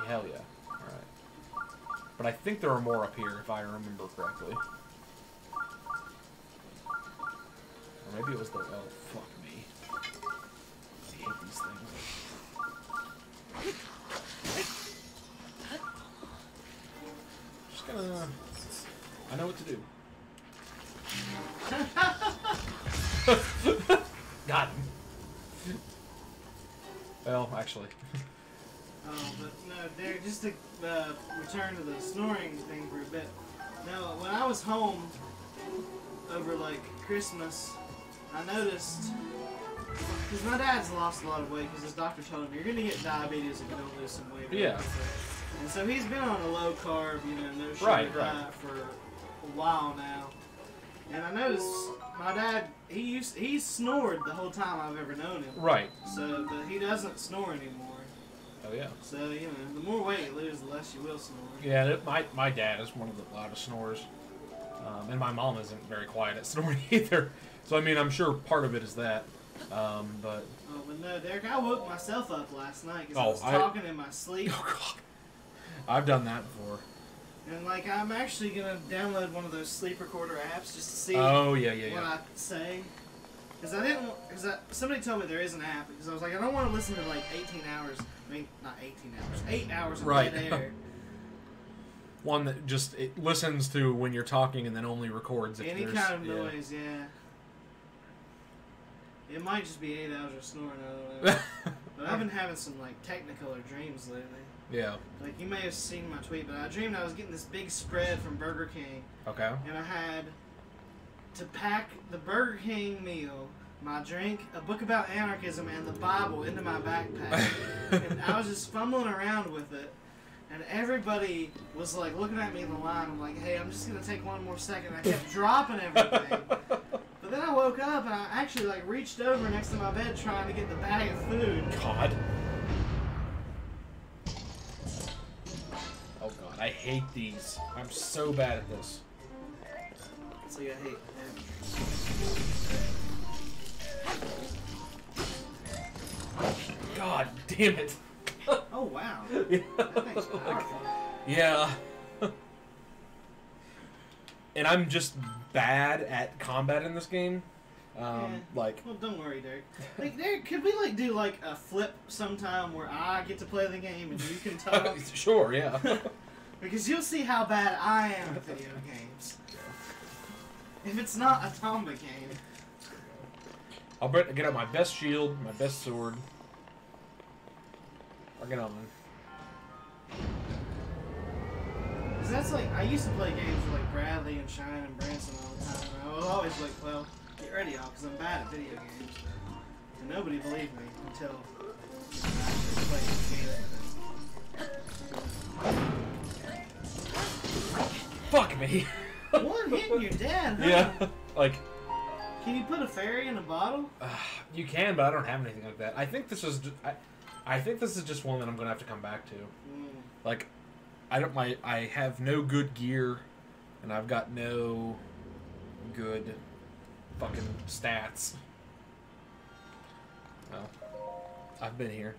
Hell yeah. Alright. But I think there are more up here, if I remember correctly. Or maybe it was the... Oh, fuck me. I hate these things. Just gonna... I know what to do. Got him. Well, actually. Oh, but no, Derek, just to return to the snoring thing for a bit. No, when I was home over like Christmas, I noticed, because my dad's lost a lot of weight because his doctor told him you're going to get diabetes if you don't lose some weight. Yeah. And so he's been on a low carb, you know, no sugar diet for a while now. And I noticed my dad, he snored the whole time I've ever known him. Right. So, but he doesn't snore anymore. Oh yeah. So, you know, the more weight you lose, the less you will snore. Yeah, my dad is one of the loudest snorers. And my mom isn't very quiet at snoring either. So, I mean, I'm sure part of it is that. But... Oh, but no, Derek, I woke myself up last night because I was talking in my sleep. Oh, God. I've done that before. And, like, I'm actually going to download one of those sleep recorder apps just to see what I say. Because somebody told me there is an app. Because I was like, I don't want to listen to, like, 18 hours. I mean, not 18 hours. 8 hours of dead air. One that just it listens to when you're talking and then only records if any there's... kind of noise, yeah. It might just be 8 hours of snoring, I don't know. But I've been having some, like, Technicolor dreams lately. Yeah. Like, you may have seen my tweet, but I dreamed I was getting this big spread from Burger King. Okay. And I had to pack the Burger King meal, my drink, a book about anarchism, and the Bible into my backpack. And I was just fumbling around with it. And everybody was, like, looking at me in the line. I'm like, hey, I'm just going to take one more second. I kept dropping everything. But then I woke up, and I actually, like, reached over next to my bed trying to get the bag of food. God. Oh, God. I hate these. I'm so bad at this. So, yeah, I hate God damn it. Oh, wow. Yeah. That thing's powerful. Yeah. And I'm just bad at combat in this game. Like... Well, don't worry, Derek. Like, Derek, could we, like, do, like, a flip sometime where I get to play the game and you can talk? Sure, yeah. Because you'll see how bad I am at video games. If it's not a Tomba game. I'll get out my best shield, my best sword. I'll get on then. Because that's like, I used to play games with like Bradley and Shine and Branson all the time. And I was always like, well, get ready, y'all, because I'm bad at video games. And nobody believed me until I actually played the game. Fuck me. One hit and you're dead, huh? Yeah, like... Can you put a fairy in a bottle? You can, but I don't have anything like that. I think this is just, I think this is just one that I'm gonna have to come back to. Like, I have no good gear, and I've got no good fucking stats. Well, I've been here.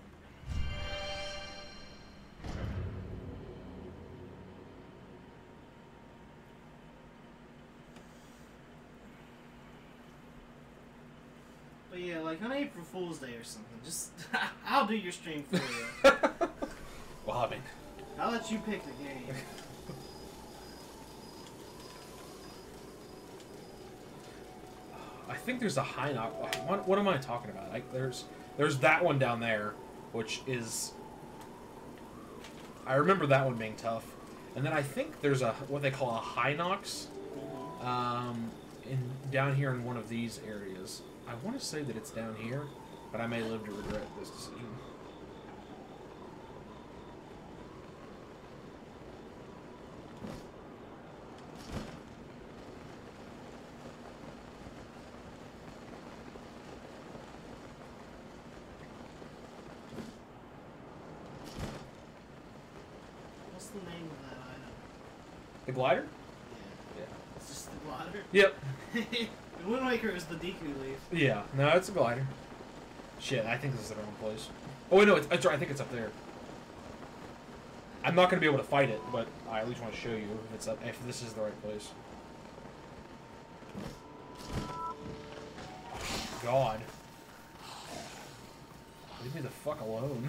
But yeah, like on April Fool's Day or something, just I'll do your stream for you. Well, I mean, I'll let you pick the game. I think there's a high knock. What am I talking about? Like, there's that one down there, which is. I remember that one being tough, and then I think there's a what they call a high knocks, down here in one of these areas. I want to say that it's down here, but I may live to regret this decision. What's the name of that item? The glider? Yeah. It's just the glider? Yep. It The Wind Waker is the Deku leaf. Yeah, no, it's a glider. Shit, I think this is the wrong place. Oh wait, no, it's right. I think it's up there. I'm not gonna be able to fight it, but I at least want to show you if it's up. If this is the right place. God. Leave me the fuck alone.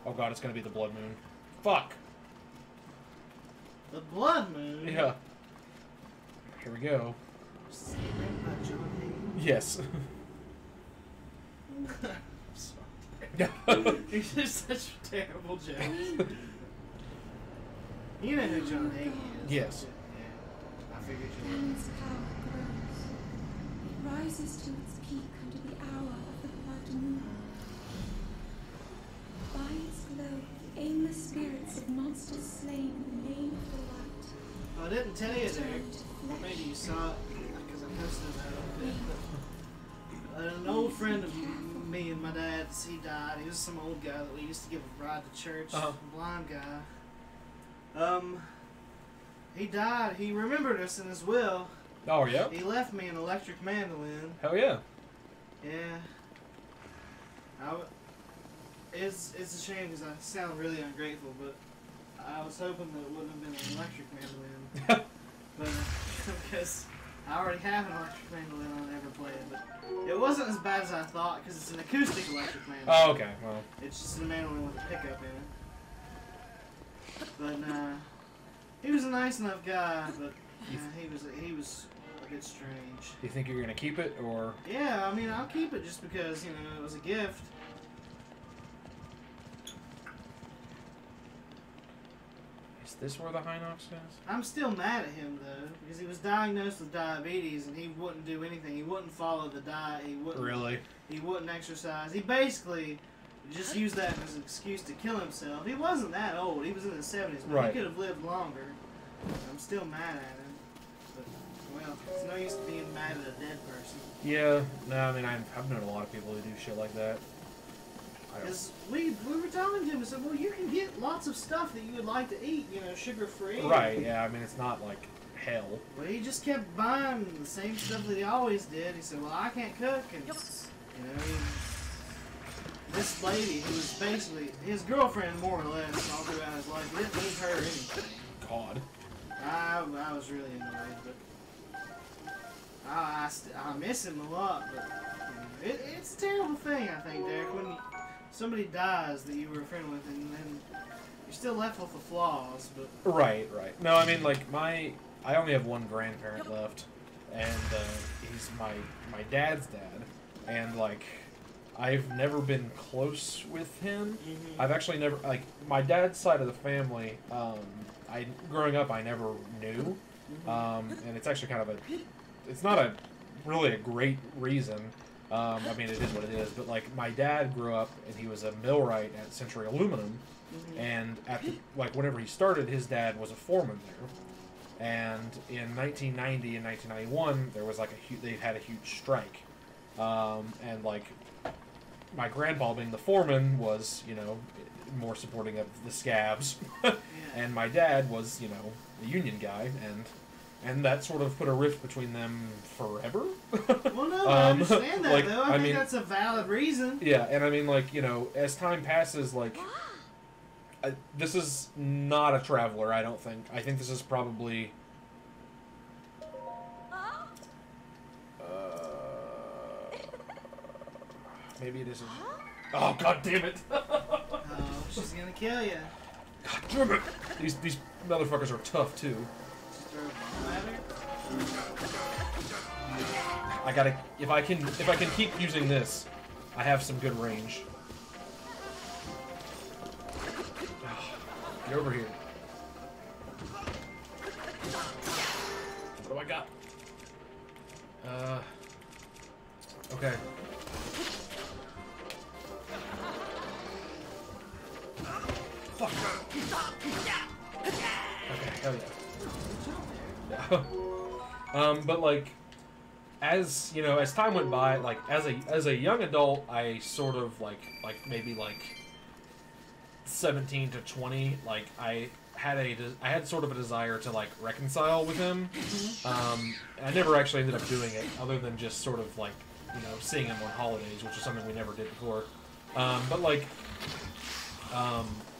Oh god, it's gonna be the Blood Moon. Fuck! The Blood Moon? Yeah. Here we go. Yes. He's just such a terrible joke. You know who John Hagen is? Yes. Yeah, I figured you Then would. its power grows. It rises to its peak under the hour of the blood moon. By its glow, the aimless spirits of monsters slain in the name of the light. Oh, I didn't tell you, Derek. Turn to flesh. Maybe you saw it because I posted that up there. But an old friend of me and my dad's, he died. He was some old guy that we used to give a ride to church. Uh-huh. A blind guy. He died. He remembered us in his will. Oh yeah. He left me an electric mandolin. Hell yeah. Yeah. It's a shame because I sound really ungrateful, but I was hoping that it wouldn't have been an electric mandolin. But because I already have an electric mandolin, I'll never play it. But it wasn't as bad as I thought because it's an acoustic electric mandolin. Oh okay. Well. It's just a mandolin with a pickup in it. But he was a nice enough guy, but he was a bit strange. Do you think you're gonna keep it or? Yeah, I mean I'll keep it just because it was a gift. Is this where the Hinox is? I'm still mad at him though because he was diagnosed with diabetes and he wouldn't do anything. He wouldn't follow the diet. He wouldn't. Really? He wouldn't exercise. He basically just used that as an excuse to kill himself. He wasn't that old. He was in his 70s, but Right. he could have lived longer. I'm still mad at him. But, well, it's no use being mad at a dead person. Yeah. No, I mean I've known a lot of people who do shit like that. I don't. Because we were telling him, we said, well, you can get lots of stuff that you would like to eat, sugar-free. Right. Yeah. I mean it's not like hell. But he just kept buying the same stuff that he always did. He said, well, I can't cook. And, this lady who was basically his girlfriend, more or less, all throughout his life, he didn't leave her anything. God. I was really annoyed, but I miss him a lot. But it's a terrible thing, I think, Derek, when somebody dies that you were a friend with, and then you're still left with the flaws. But Right. Right. No, I mean like I only have one grandparent left, and he's my dad's dad, and like. I've never been close with him. Mhm. I've actually never my dad's side of the family. Growing up, I never knew, and it's actually kind of it's not really a great reason. I mean, it is what it is. But like, my dad grew up and he was a millwright at Century Aluminum, and at whenever he started, his dad was a foreman there. And in 1990 and 1991, there was they had a huge strike, and like. My grandpa, being the foreman, was, more supporting of the scabs. And my dad was, the union guy, and that sort of put a rift between them forever. Well, no, I understand that, though. I think that's a valid reason. Yeah, and I mean, as time passes, this is not a traveler, I don't think. I think this is probably... Maybe it isn't. Oh, god damn it! Oh, she's gonna kill you. God damn it! These motherfuckers are tough too. Just throw a bomb at her. I gotta. If I can keep using this, I have some good range. Get over here. What do I got? Okay. Fuck. Okay, hell yeah. But as as time went by, as a young adult, I sort of maybe 17 to 20, I I had sort of a desire to like reconcile with him. I never actually ended up doing it, other than just sort of like, you know, seeing him on holidays, which is something we never did before. But like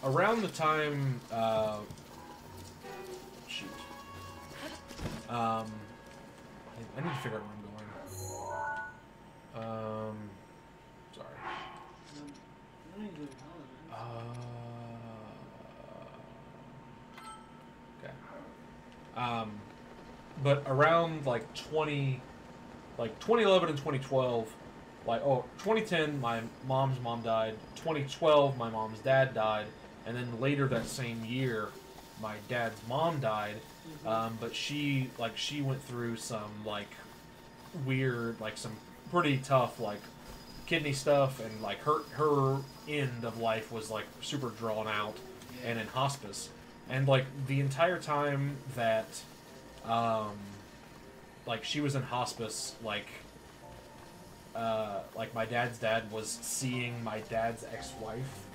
around the time, shoot, I need to figure out where I'm going. Sorry. Okay. But around like 2011 and 2012, like 2010, my mom's mom died. 2012, my mom's dad died, and then later that same year, my dad's mom died. But she went through some like weird, like some pretty tough like kidney stuff, and like her end of life was like super drawn out and in hospice. And like the entire time that like she was in hospice, like my dad's dad was seeing my dad's ex-wife.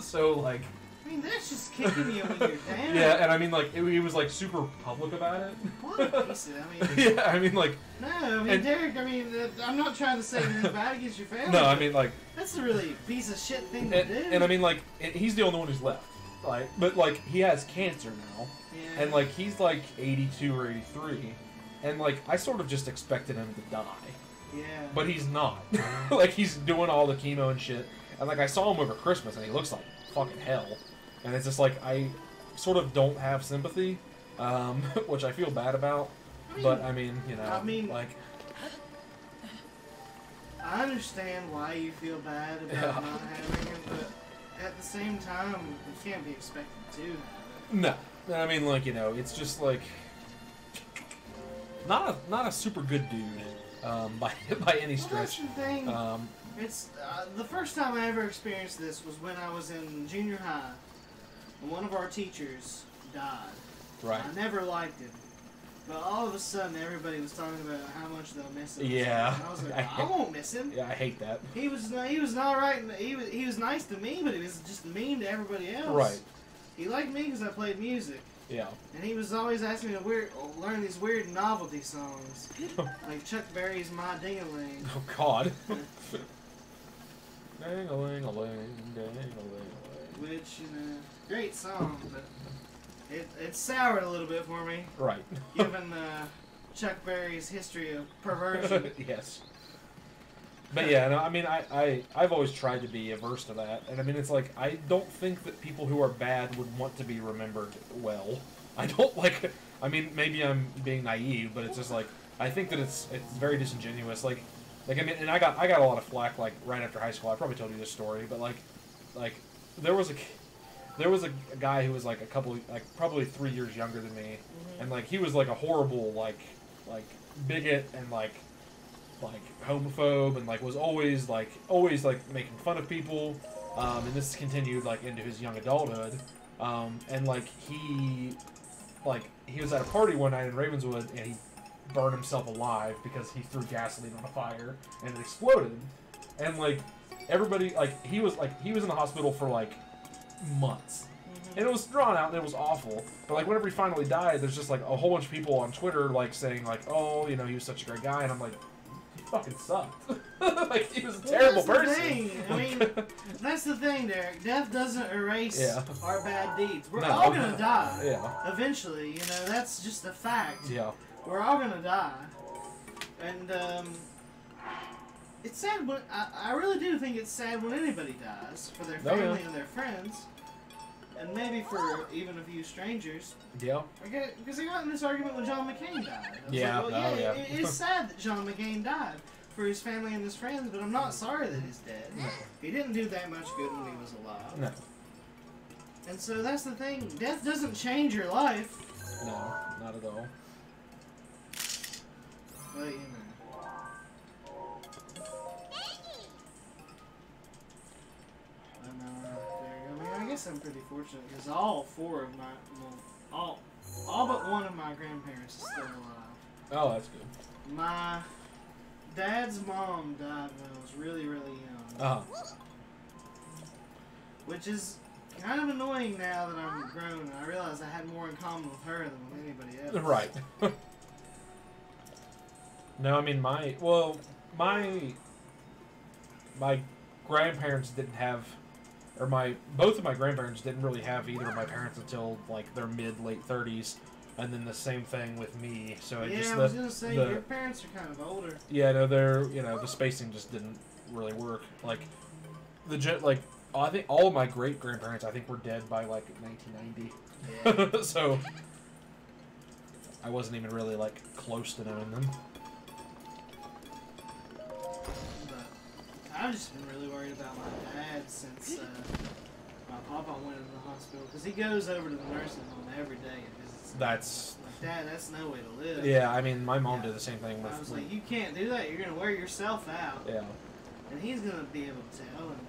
So like, I mean, that's just kicking you when you're down. yeah, and I mean like he was like super public about it. What piece of, I mean, yeah, I mean like, no, I mean, Derek, I mean, I'm not trying to say anything bad against your family. no, I mean like, that's a really piece of shit thing to do. and I mean like, he's the only one who's left. Like, but like he has cancer now, yeah. and like he's like 82 or 83, and like I sort of just expected him to die. Yeah. But he's not. Like he's doing all the chemo and shit, and like I saw him over Christmas, and he looks like fucking hell. And it's just like I sort of don't have sympathy, which I feel bad about. But I mean, you know, like I understand why you feel bad about not having it, but at the same time, you can't be expected to have it. No, I mean, like, you know, it's just like not a super good dude by any stretch. Well, that's the thing. It's the first time I ever experienced this was when I was in junior high. One of our teachers died. Right. I never liked him. But all of a sudden, everybody was talking about how much they'll miss him. Yeah. And I was like, I won't miss him. Yeah, I hate that. He was not right. He was nice to me, but he was just mean to everybody else. Right. He liked me because I played music. Yeah. And he was always asking me to learn these weird novelty songs. Like Chuck Berry's My Ding-a-Ling. Oh, God. Dang-a-ling-a-ling, dang-a-ling-a-ling. Which, you know, great song, but it soured a little bit for me. Right. Given Chuck Berry's history of perversion. Yes. But yeah, no, I mean, I've always tried to be averse to that, and I mean, it's like, I don't think that people who are bad would want to be remembered well. I don't like, I mean, maybe I'm being naive, but it's just like, I think that it's very disingenuous, like, I mean, and I got a lot of flack, like, right after high school. I probably told you this story, but like, there was a guy who was like probably 3 years younger than me, and like he was like a horrible like bigot and like homophobe, and like was always making fun of people, and this continued like into his young adulthood, and like he was at a party one night in Ravenswood, and he burned himself alive because he threw gasoline on a fire and it exploded, and like everybody he was in the hospital for like months, and it was drawn out and it was awful, but like whenever he finally died, there's just like a whole bunch of people on Twitter like saying like, oh, you know, he was such a great guy, and I'm like, he fucking sucked. Like, he was a terrible person. I mean, that's the thing, Derek. Death doesn't erase our bad deeds. We're all gonna die. Yeah. Eventually, you know, that's just a fact. Yeah. We're all gonna die. And, it's sad when, I really do think it's sad when anybody dies, for their family and their friends, and maybe for even a few strangers. Yeah. Because I got in this argument when John McCain died. I was Yeah, like, well, it is sad that John McCain died for his family and his friends, but I'm not sorry that he's dead. No. He didn't do that much good when he was alive. No. And so that's the thing. Death doesn't change your life. No, not at all. But, you know. I guess I'm pretty fortunate because all four of my, all but one of my grandparents is still alive. Oh, that's good. My dad's mom died when I was really, really young. Which is kind of annoying now that I'm grown and I realize I had more in common with her than with anybody else. Right. No, I mean, my grandparents didn't have, or both of my grandparents didn't really have either of my parents until, like, their mid-late 30s. And then the same thing with me. So it just I was gonna say your parents are kind of older. Yeah, no, the spacing just didn't really work. Like I think all of my great grandparents were dead by like 1990. Yeah. So I wasn't even really like close to knowing them. But I've just been really worried about my dad since my papa went into the hospital because he goes over to the nursing home every day and visits. That's like, Dad, that's no way to live. Yeah, I mean, my mom did the same thing with. I was like, you can't do that. You're gonna wear yourself out. Yeah. And he's gonna be able to tell, and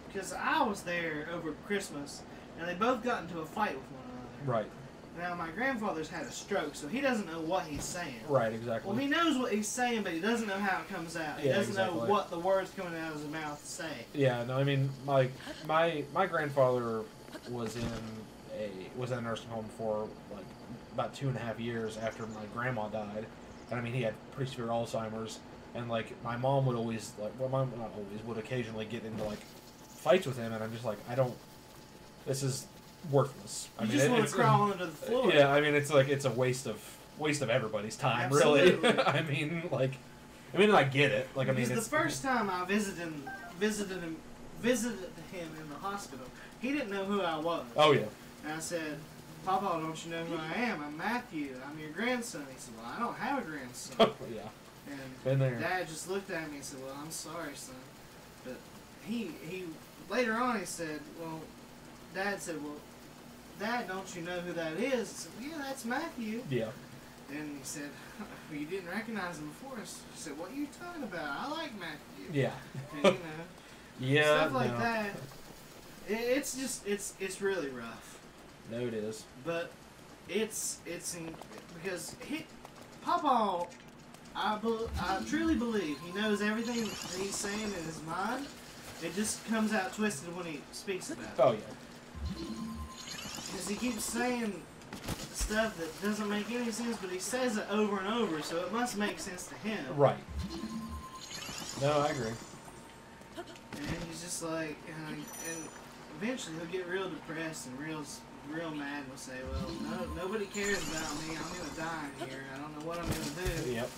because I was there over Christmas, and they both got into a fight with one another. Right. Now my grandfather's had a stroke, so he doesn't know what he's saying. Right. Exactly. Well, he knows what he's saying, but he doesn't know how it comes out. He doesn't know what the words coming out of his mouth say. Yeah. No, I mean, my grandfather was in a nursing home for like about 2.5 years after my grandma died, and I mean, he had pretty severe Alzheimer's, and like my mom would always would occasionally get into like fights with him, and I'm just like, this is worthless. You just want to crawl under the floor. Yeah, I mean, it's a waste of everybody's time. Absolutely. Really. I mean, I get it. Like, I mean, because the first time I visited him in the hospital, he didn't know who I was. Oh yeah. And I said, Papa, don't you know who I am? I'm Matthew. I'm your grandson. He said, well, I don't have a grandson. Yeah. And Been there. Dad just looked at me and said, well, I'm sorry, son. But he later on he said, well, Dad said, well, Dad, don't you know who that is? I said, yeah, that's Matthew. Yeah. And he said, well, you didn't recognize him before. I said, what are you talking about? I like Matthew. Yeah. And, you know, yeah. stuff like that. It's just, it's really rough. No, it is. But because Papa, I truly believe he knows everything that he's saying in his mind. It just comes out twisted when he speaks about it. Oh yeah. Because he keeps saying stuff that doesn't make any sense, but he says it over and over, so it must make sense to him. Right. No, I agree. And he's just like, and eventually he'll get real depressed and real mad and will say, well, nobody cares about me. I'm going to die in here. I don't know what I'm going to do. Yep.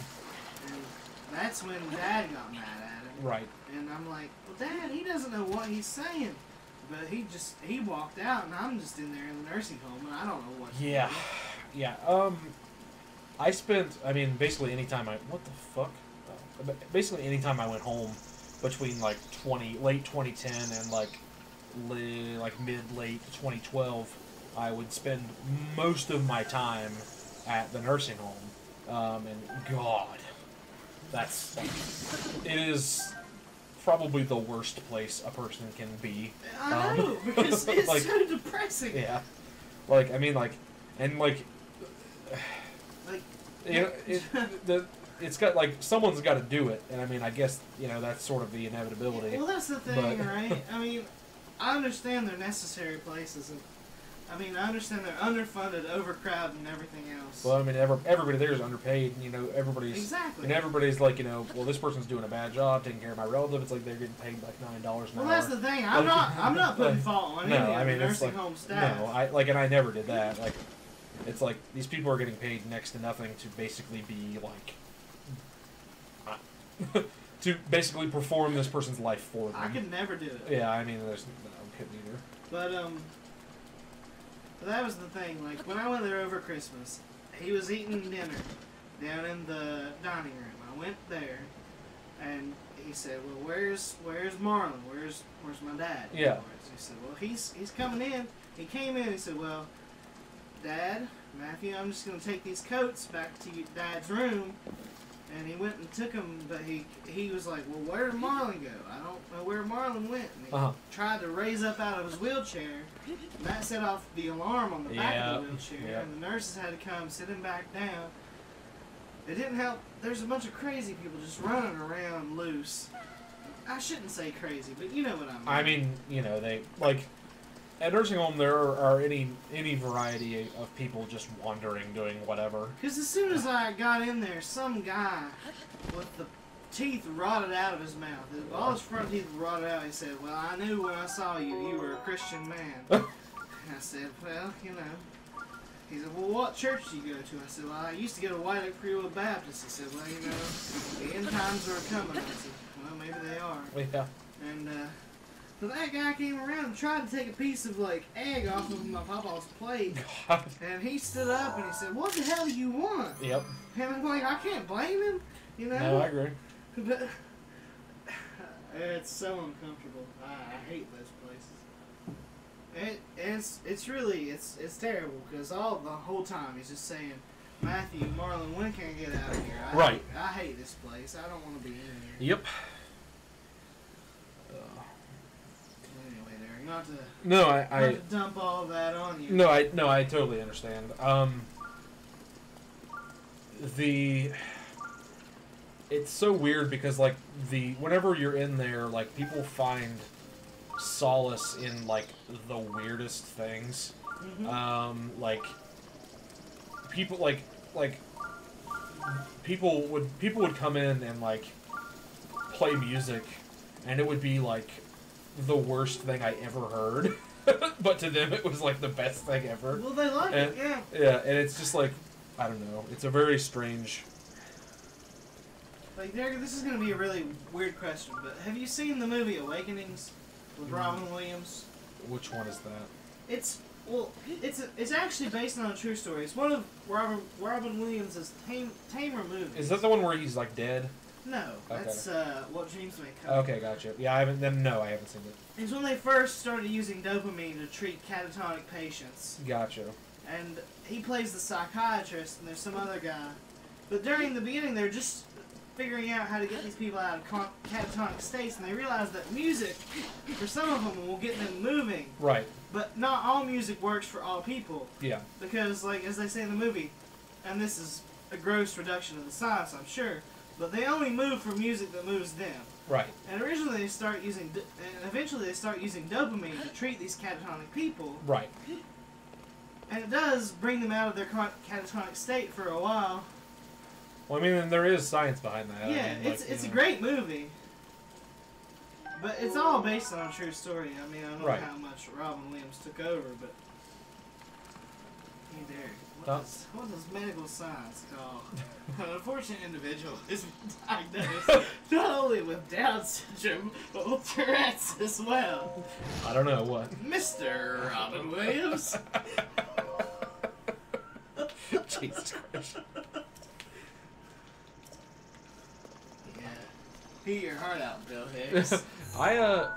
And that's when Dad got mad at him. Right. And I'm like, well, Dad, he doesn't know what he's saying. But he walked out, and I'm just in there in the nursing home, and I don't know what to do. Yeah. Basically anytime basically anytime I went home between like late 2010 and like mid-late 2012, I would spend most of my time at the nursing home. And God, it is probably the worst place a person can be. I know, because it's so depressing. Yeah. It's got, like, someone's got to do it, and I mean, I guess, that's sort of the inevitability. Well, that's the thing, right? I mean, I understand they're necessary places, and I mean, I understand they're underfunded, overcrowded, and everything else. Well, I mean, everybody there is underpaid, and, everybody's... Exactly. And everybody's like, well, this person's doing a bad job taking care of my relative. It's like they're getting paid like $9 an hour. Well, that's the thing. I'm not putting fault on any of the nursing home staff. No, and I never did that. Like, it's like, these people are getting paid next to nothing to basically be, like... to basically perform this person's life for them. I could never do it. Yeah, I mean, I couldn't either. But that was the thing. Like, when I went there over Christmas, he was eating dinner down in the dining room. I went there, and he said, "Well, where's Marlon? Where's my dad?" Yeah. He said, "Well, he's coming in." He came in. He said, "Well, Dad, Matthew, I'm just gonna take these coats back to your Dad's room." And he went and took them, but he was like, well, where did Marlon go? I don't know where Marlon went. And he tried to raise up out of his wheelchair, and that set off the alarm on the back of the wheelchair, and the nurses had to come sit him back down. It didn't help. There's a bunch of crazy people just running around loose. I shouldn't say crazy, but you know what I mean. I mean, you know, they like at nursing home there are any variety of people just wandering, doing whatever. Because as soon as I got in there, some guy with the teeth rotted out of his mouth, all his front teeth were rotted out. He said, "Well, I knew when I saw you, you were a Christian man." And I said, "Well, you know." He said, "Well, what church do you go to?" I said, "Well, I used to go to White Oak Free Will Baptist." He said, "Well, you know, the end times are coming." I said, "Well, maybe they are." Yeah. And so that guy came around and tried to take a piece of like egg off of my papa's plate. God. And he stood up and he said, "What the hell do you want?" Yep. And I'm like, I can't blame him, you know. No, I agree. But it's so uncomfortable. I hate those places. It's really it's terrible because the whole time he's just saying, "Matthew, Marlon, when can I get out of here?" Right. I hate this place. I don't want to be in here. Yep. Anyway, Derek, not to No, not to dump all of that on you. No, I totally understand. It's so weird because like whenever you're in there, like people find solace in like the weirdest things. Mm-hmm. Like people people would come in and like play music, and it would be like the worst thing I ever heard. But to them, it was like the best thing ever. Well, they like it, yeah. Yeah, and it's just like, I don't know. It's a very strange. Like, Derek, this is going to be a really weird question, but have you seen the movie Awakenings with Robin Williams? Which one is that? It's actually based on a true story. It's one of Robin Williams' tamer movies. Is that the one where he's like dead? No, Okay. that's What Dreams May Come. Okay, gotcha. Yeah, I haven't seen it. It's when they first started using dopamine to treat catatonic patients. Gotcha. And he plays the psychiatrist, and there's some other guy. But during the beginning, they're just figuring out how to get these people out of catatonic states, and they realize that music, for some of them, will get them moving. Right. But not all music works for all people. Yeah. Because, like, as they say in the movie, and this is a gross reduction of the science, I'm sure, but they only move for music that moves them. Right. And originally they start using, and eventually they start using dopamine to treat these catatonic people. Right. And it does bring them out of their catatonic state for a while. Well, I mean, there is science behind that. Yeah, I mean, it's a great movie. But it's all based on a true story. I mean, I don't know Right. how much Robin Williams took over, but... Hey, Derek, what does medical science call an unfortunate individual is diagnosed not only with Down syndrome, but with Tourette's as well? I don't know what. Mr. Robin Williams. Jesus Christ. Yeah. Hear your heart out, Bill Hicks. I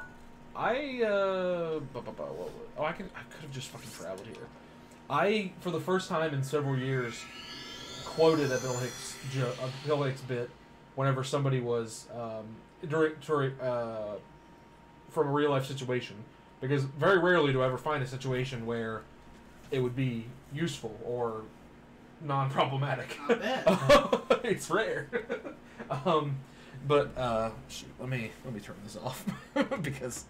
could have just fucking traveled here. I, for the first time in several years, quoted a Bill Hicks bit whenever somebody was from a real life situation, because very rarely do I ever find a situation where it would be useful or non-problematic. I bet. It's rare. But shoot, let me turn this off because